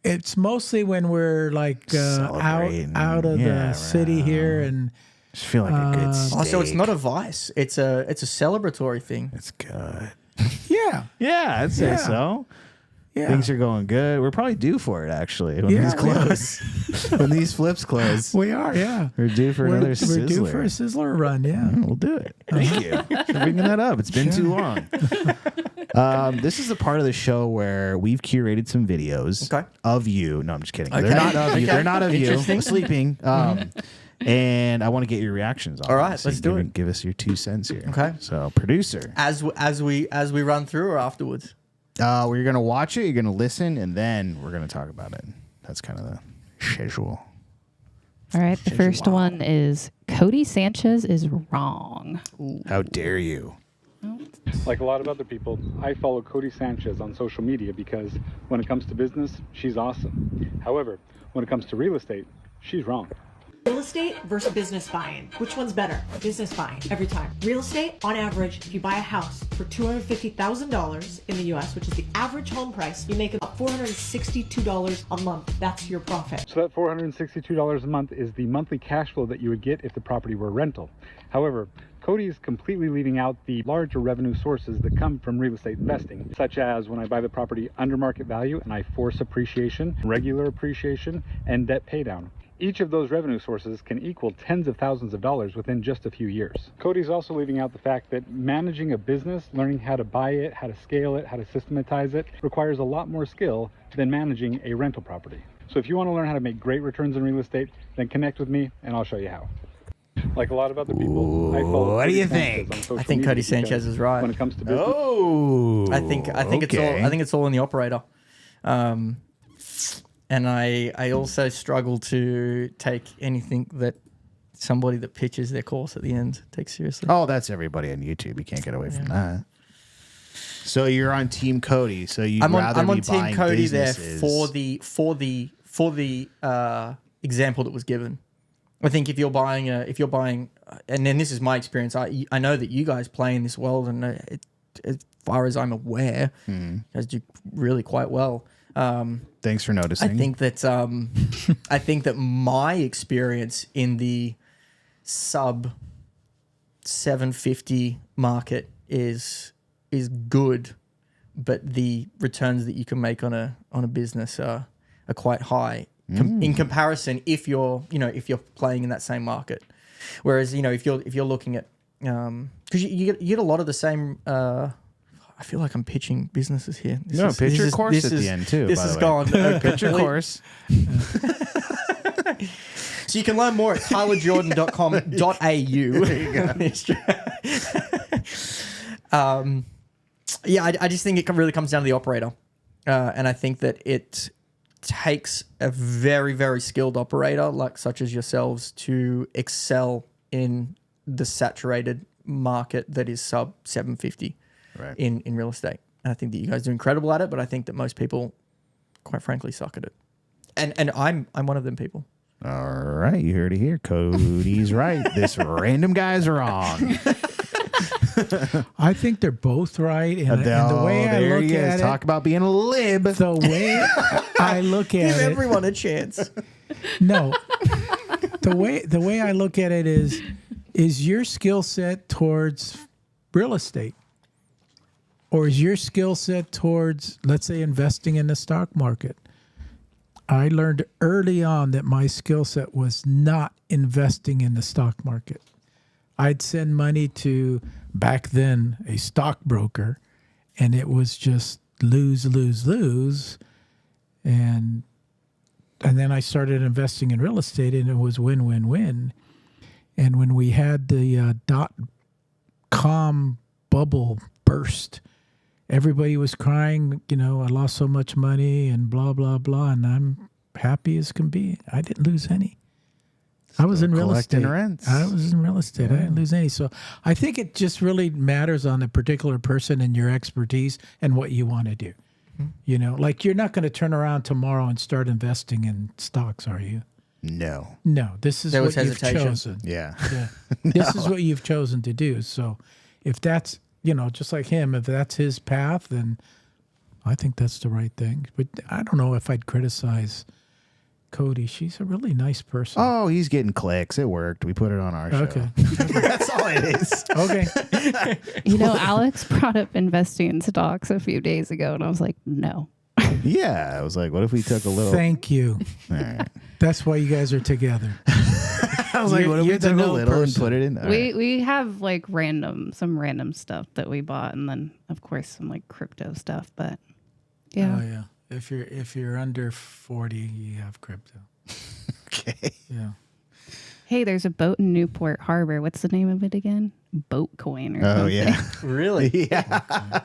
it's mostly when we're like out of the city here, and Just feel like a good steak. So it's not a vice. It's a celebratory thing. It's good. yeah, Yeah, I'd say so. Yeah. Things are going good. We're probably due for it, actually, when Yeah, these close. When these flips close. We are, yeah. We're due for another Sizzler. We're due for a Sizzler run, yeah. We'll do it. Thank you for bringing that up. It's been too long. This is the part of the show where we've curated some videos of you. No, I'm just kidding. They're not of you. They're not of you. Sleeping. And I want to get your reactions on it. All right, let's do it. Give us your 2 cents here. Okay. So, producer. As we run through or afterwards? We're going to watch it, you're going to listen, and then we're going to talk about it. That's kind of the schedule. All right. The first one is Cody Sanchez is wrong. How dare you? Like a lot of other people, I follow Cody Sanchez on social media because when it comes to business, she's awesome. However, when it comes to real estate, she's wrong. Real estate versus business buying. Which one's better? Business buying, every time. Real estate, on average, if you buy a house for $250,000 in the US, which is the average home price, you make about $462 a month. That's your profit. So that $462 a month is the monthly cash flow that you would get if the property were rental. However, Cody is completely leaving out the larger revenue sources that come from real estate investing, such as when I buy the property under market value and I force appreciation, regular appreciation, and debt paydown. Each of those revenue sources can equal tens of thousands of dollars within just a few years. Cody's also leaving out the fact that managing a business, learning how to buy it, how to scale it, how to systematize it, requires a lot more skill than managing a rental property. So if you want to learn how to make great returns in real estate, then connect with me and I'll show you how. Like a lot of other people, I follow. What do you think? I think Cody Sanchez is right. When it comes to business. Oh, I think it's all in the operator. And I also struggle to take anything that somebody that pitches their course at the end takes seriously. Oh, that's everybody on YouTube. You can't get away from that. So you're on Team Cody. So I'm on Team Cody businesses. There for the example that was given. I think if you're buying, and then this is my experience. I know that you guys play in this world, and as far as I'm aware, you guys do really quite well. Thanks for noticing. I think that my experience in the sub 750 market is good, but the returns that you can make on a business are quite high in comparison if you're playing in that same market. Whereas if you're looking at because you get a lot of the same. I feel like I'm pitching businesses here. Pitch your course at the end too. This has gone. Pitch your course. So you can learn more at tylerjordan.com.au. I just think it really comes down to the operator, and I think that it takes a very, very skilled operator such as yourselves to excel in the saturated market that is sub 750. Right. In real estate. And I think that you guys do incredible at it, but I think that most people, quite frankly, suck at it. And I'm one of them people. All right, you heard it here. Cody's right. This random guy's wrong. I think they're both right. And the way I look at it, talk about being a lib. The way I look at it, give everyone a chance. No, the way I look at it is your skill set towards real estate? Or is your skill set towards, let's say, investing in the stock market? I learned early on that my skill set was not investing in the stock market. I'd send money to, back then, a stockbroker, and it was just lose, lose, lose. And then I started investing in real estate, and it was win, win, win. And when we had the .com bubble burst, everybody was crying, I lost so much money and blah, blah, blah. And I'm happy as can be. I didn't lose any. I was in real estate. Rents. I was in real estate. Yeah. I didn't lose any. So I think it just really matters on the particular person and your expertise and what you want to do. Mm-hmm. Like you're not going to turn around tomorrow and start investing in stocks, are you? No. This is what you've chosen. Yeah. No. This is what you've chosen to do. So if that's, just like him, if that's his path, then I think that's the right thing. But I don't know if I'd criticize Cody. She's a really nice person. Oh, he's getting clicks. It worked. We put it on our show. Okay. That's all it is. Okay. Alex brought up investing in stocks a few days ago, and I was like, no. Yeah, I was like, what if we took a little? Thank you. All right. That's why you guys are together. I was like, what if we You're the took a no little and person. put it in? All right. We have like some random stuff that we bought, and then of course some like crypto stuff. But yeah, Oh yeah. If you're under 40, you have crypto. Okay. Yeah. hey, there's a boat in Newport Harbor. What's the name of it again? Boat Coin or Oh something. yeah, Really? yeah,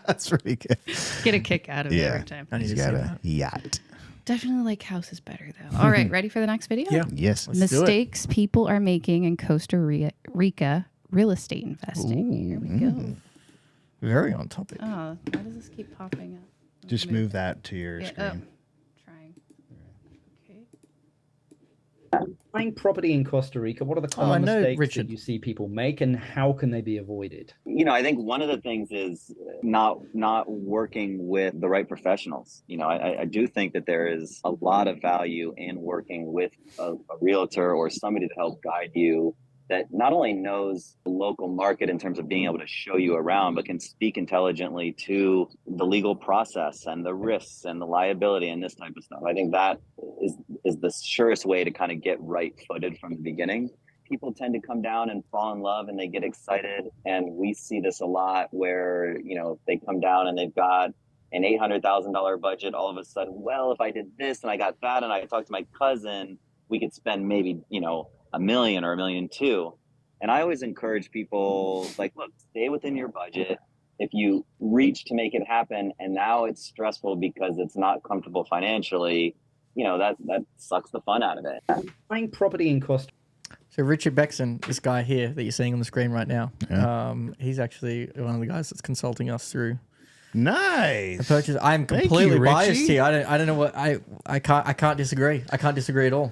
that's pretty good. Get a kick out of it Yeah, every time. I need he's to got see a that. yacht. Definitely like houses better though. All right, ready for the next video? Yeah. Yes. Let's do it. Mistakes people are making in Costa Rica real estate investing. Here we go. Very on topic. Oh, why does this keep popping up? Just move that to your Yeah, screen. trying. Okay. Buying property in Costa Rica, what are the I common know, mistakes Richard. that you see people make, and how can they be avoided? I think one of the things is not working with the right professionals. I do think that there is a lot of value in working with a realtor or somebody to help guide you that not only knows the local market in terms of being able to show you around, but can speak intelligently to the legal process and the risks and the liability and this type of stuff. I think that is the surest way to kind of get right-footed from the beginning. People tend to come down and fall in love and they get excited. And we see this a lot where, they come down and they've got an $800,000 budget. All of a sudden, well, if I did this and I got that and I talked to my cousin, we could spend maybe, $1 million or $1.2 million. And I always encourage people look, stay within your budget. If you reach to make it happen and now it's stressful because it's not comfortable financially, that sucks the fun out of it. Buying property in Costa So Richard Beckson, this guy here that you're seeing on the screen right now, he's actually one of the guys that's consulting us through Nice. the purchase. I'm Thank completely you, biased Richie. here. I don't know what I can't disagree. I can't disagree at all.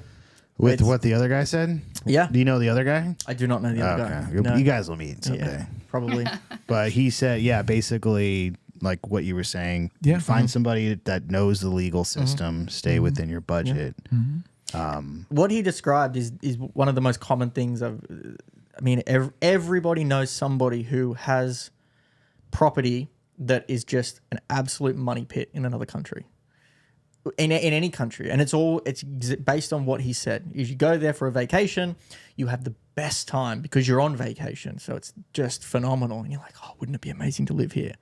With It's- what the other guy said? Yeah. Do you know the other guy? I do not know the other guy. Okay. No. You guys will meet someday. Yeah, probably. But he said, basically, like what you were saying, Yeah. find somebody that knows the legal system, stay within your budget. What he described is one of the most common things. Everybody knows somebody who has property that is just an absolute money pit in another country. In any country, and it's based on what he said. If you go there for a vacation, you have the best time because you're on vacation, so it's just phenomenal. And you're like, oh, wouldn't it be amazing to live here?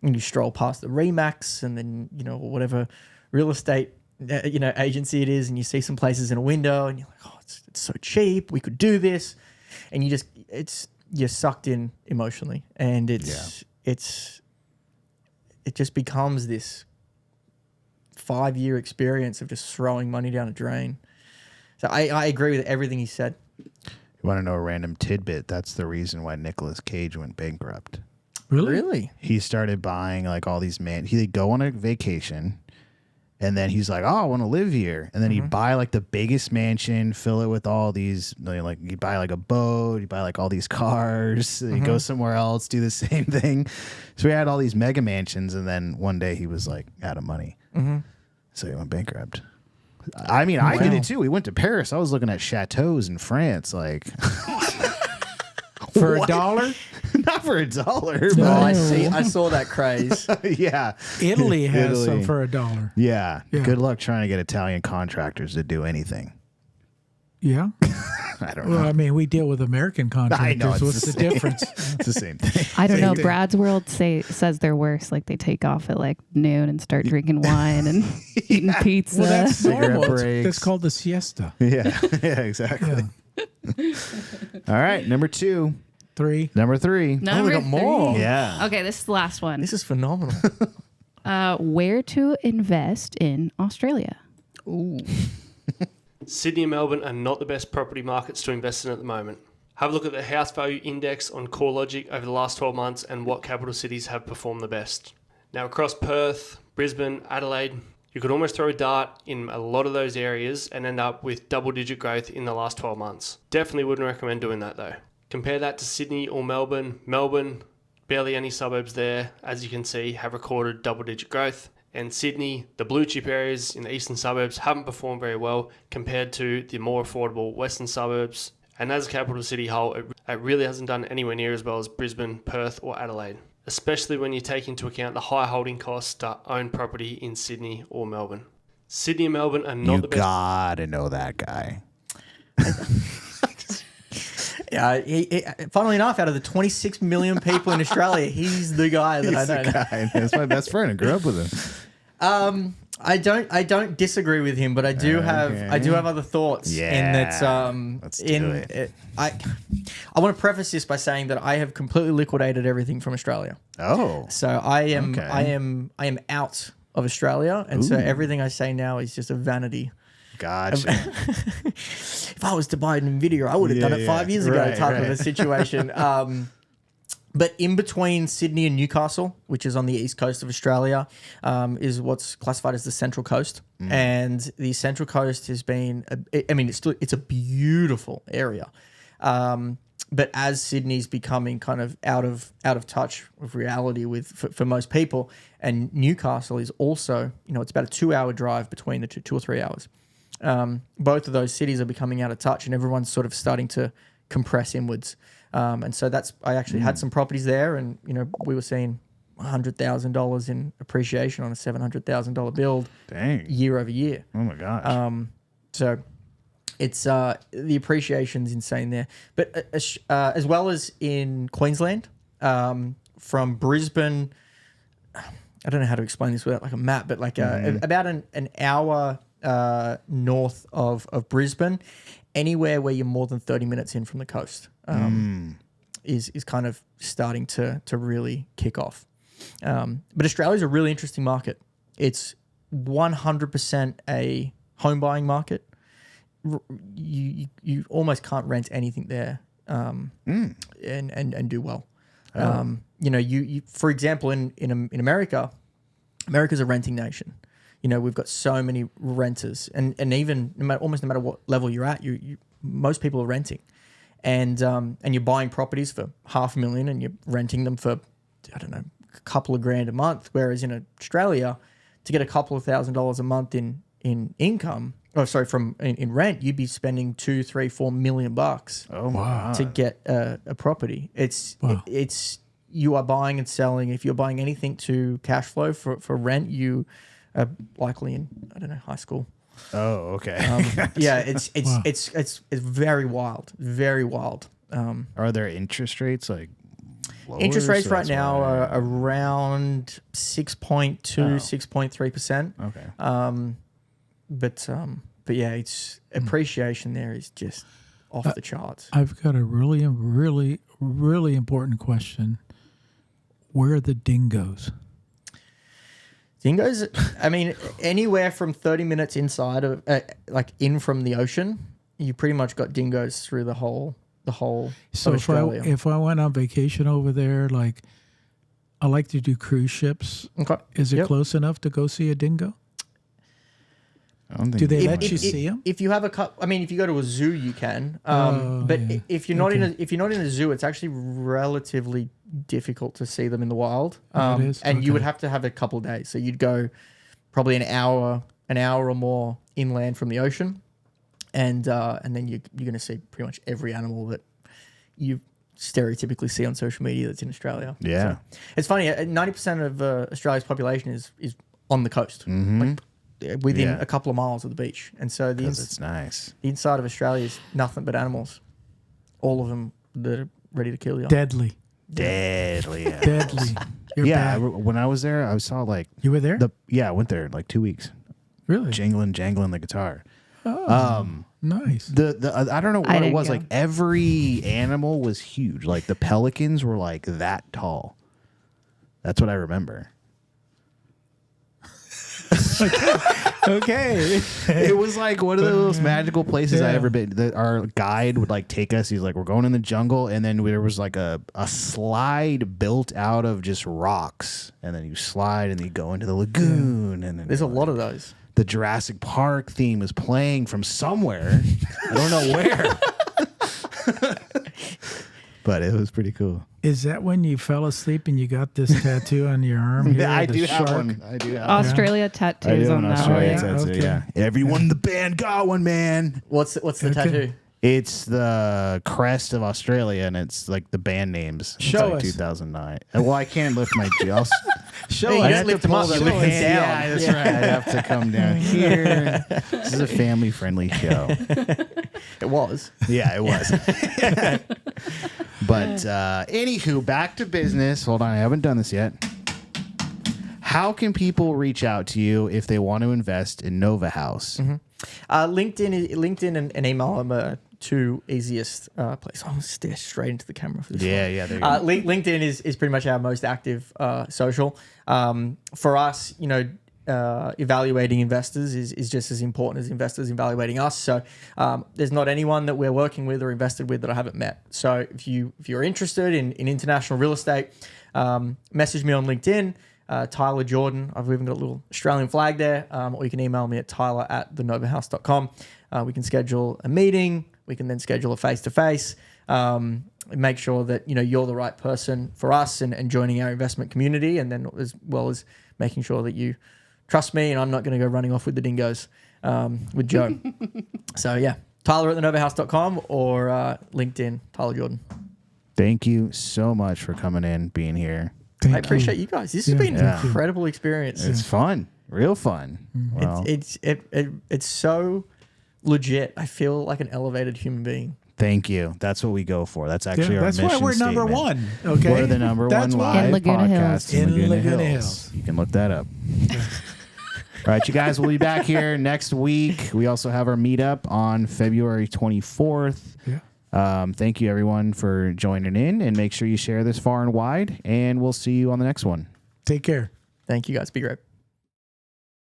And you stroll past the Remax, and then whatever real estate agency it is, and you see some places in a window, and you're like, oh, it's so cheap. We could do this, and you're sucked in emotionally, and it just becomes this 5-year experience of just throwing money down a drain. So I agree with everything he said. You want to know a random tidbit? That's the reason why Nicolas Cage went bankrupt. Really? He started buying like all these he'd go on a vacation and then he's like, oh, I want to live here. And then he'd buy like the biggest mansion, fill it with all these, like he'd buy like a boat, he'd buy like all these cars, he'd go somewhere else, do the same thing. So he had all these mega mansions. And then one day he was like out of money. So he went bankrupt. I mean, I did it too. We went to Paris. I was looking at chateaus in France, like For $1? not for $1, Oh, I but see. I saw that craze. yeah. Italy has Italy. some for $1. Yeah. Yeah. Good luck trying to get Italian contractors to do anything. Yeah. I don't know. Well, I mean, we deal with American contractors. it's What's the the same. difference? It's the same thing. I don't Same know. thing. Brad's World says they're worse. Like they take off at like noon and start drinking wine and eating pizza. Well, that's Cigarette normal. breaks. That's called the siesta. Yeah. Yeah, exactly. All right. Number 2. 3. Number 3. Number got more. 3. Yeah. Okay, this is the last one. This is phenomenal. Where to invest in Australia? Sydney and Melbourne are not the best property markets to invest in at the moment. Have a look at the house value index on CoreLogic over the last 12 months and what capital cities have performed the best. Now across Perth, Brisbane, Adelaide, you could almost throw a dart in a lot of those areas and end up with double-digit growth in the last 12 months. Definitely wouldn't recommend doing that though. Compare that to Sydney or Melbourne. Melbourne, barely any suburbs there, as you can see, have recorded double-digit growth. And Sydney, the blue chip areas in the eastern suburbs haven't performed very well compared to the more affordable western suburbs. And as a capital city whole, it really hasn't done anywhere near as well as Brisbane, Perth or Adelaide. especially when you take into account the high holding costs to own property in Sydney or Melbourne. Sydney and Melbourne are not You the best. gotta know that guy. Yeah, funnily enough, out of the 26 million people in Australia, he's the guy that I know. He's the guy. That's my best friend. I grew up with him. I don't disagree with him, but I do have other thoughts. Yeah. In that, Let's do it. I want to preface this by saying that I have completely liquidated everything from Australia. Oh. So I am Okay. I am out of Australia, and so everything I say now is just a vanity. Gotcha. If I was to buy an Nvidia, I would have done it 5 years ago, Right, type of right. a situation. But in between Sydney and Newcastle, which is on the east coast of Australia, is what's classified as the Central Coast. And the Central Coast has been, it's a beautiful area. But as Sydney's becoming kind of out of touch with reality for most people, and Newcastle is also, it's about a 2-hour drive between the 2 or 3 hours. Both of those cities are becoming out of touch, and everyone's sort of starting to compress inwards. And so I actually had some properties there, and we were seeing $100,000 in appreciation on a $700,000 build. Dang. Year over year. Oh my gosh. So it's the appreciation's insane there. But as well as in Queensland, from Brisbane, I don't know how to explain this without like a map, but like about an hour north of Brisbane, anywhere where you're more than 30 minutes in from the coast is kind of starting to really kick off. But Australia's a really interesting market. It's 100% a home buying market. You almost can't rent anything there and do well. You for example, in America, America's a renting nation. We've got so many renters, and even almost no matter what level you're at, most people are renting, and you're buying properties for $500,000 and you're renting them for, I don't know, a couple of grand a month. Whereas in Australia, to get a couple of $1,000s a month in income, in rent, you'd be spending $2, $3, $4 million bucks. Oh wow. To get a property. It's you are buying and selling. If you're buying anything to cash flow for rent, you are likely in, I don't know, high school. Oh, okay. Yeah, it's very wild, very wild. Are there interest rates lower? Interest rates So right that's now why- are around 6.2, 6.3%. Okay. But yeah, it's appreciation there is just off the charts. I've got a really, really, really important question. Where are the dingoes? Dingoes, anywhere from 30 minutes inside of, in from the ocean, you pretty much got dingoes through the whole So of Australia. if I went on vacation over there, I like to do cruise ships. Okay. Is it Yep. close enough to go see a dingo? I don't think Do they so. let you see them? If you have if you go to a zoo, you can. Oh, but yeah. if you're not in a zoo, it's actually relatively difficult to see them in the wild. Oh, it is? And you Okay. would have to have a couple of days. So you'd go probably an hour or more inland from the ocean, and then you're going to see pretty much every animal that you stereotypically see on social media that's in Australia. Yeah. So it's funny. 90% of Australia's population is on the coast. Within Yeah. a couple of miles of the beach. And so It's nice. the inside of Australia is nothing but animals. All of them that are ready to kill you. Deadly. Deadly. Yeah. Deadly. You're Yeah. bad. When I was there, I saw You were there? I went there 2 weeks. Really? Jangling the guitar. Nice. The I don't know I what it didn't was. go. Every animal was huge. The pelicans were that tall. That's what I remember. Okay. It was one of those magical places I Yeah. ever been. Our guide would take us. He's we're going in the jungle, and then there was a slide built out of just rocks, and then you slide, and then you go into the lagoon, and then There's a lot of those. the Jurassic Park theme is playing from somewhere. I don't know where. But it was pretty cool. Is that when you fell asleep and you got this tattoo on your arm? Here, I the do have shark? one. I do have Australia I tattoos do on an that. Australia yeah? tattoo, Okay. yeah. Everyone in the band got one, man. What's the Okay. tattoo? It's the crest of Australia, and it's like the band names. It's Show like us. 2009. Well, I can't lift my jaws. Show Hey, you us. don't lift them up, you lift them down. Yeah, that's right. I have to come down here. This is a family-friendly show. It was. Yeah, it was. But anywho, back to business. Hold on, I haven't done this yet. How can people reach out to you if they want to invest in Nova House? LinkedIn and email are the two easiest places. I'll stare straight into the camera for this one. Yeah, there you go. LinkedIn is pretty much our most active social. For us, evaluating investors is just as important as investors evaluating us. So there's not anyone that we're working with or invested with that I haven't met. So if you're interested in international real estate, message me on LinkedIn. Tyler Jordan. I've even got a little Australian flag there. Or you can email me at tyler@thenovahouse.com. We can schedule a meeting. We can then schedule a face-to-face. Make sure that you're the right person for us and joining our investment community, and then as well as making sure that you trust me and I'm not going to go running off with the dingoes with Joe. So yeah, Tyler@thenovahouse.com or LinkedIn, Tyler Jordan. Thank you so much for coming in, being here. I appreciate you guys. This has been an incredible experience. It's fun, real fun. Well, It's so legit. I feel like an elevated human being. thank you. That's what we go for. That's actually our That's mission why we're number statement. one. Okay, We're the number That's one why. live In Laguna podcast Hills. in In Laguna Laguna Hills. Hills. You can look that up. All right, you guys, we'll be back here next week. We also have our meetup on February 24th. Yeah. Thank you, everyone, for joining in, and make sure you share this far and wide, and we'll see you on the next one. Take care. Thank you guys. Be great.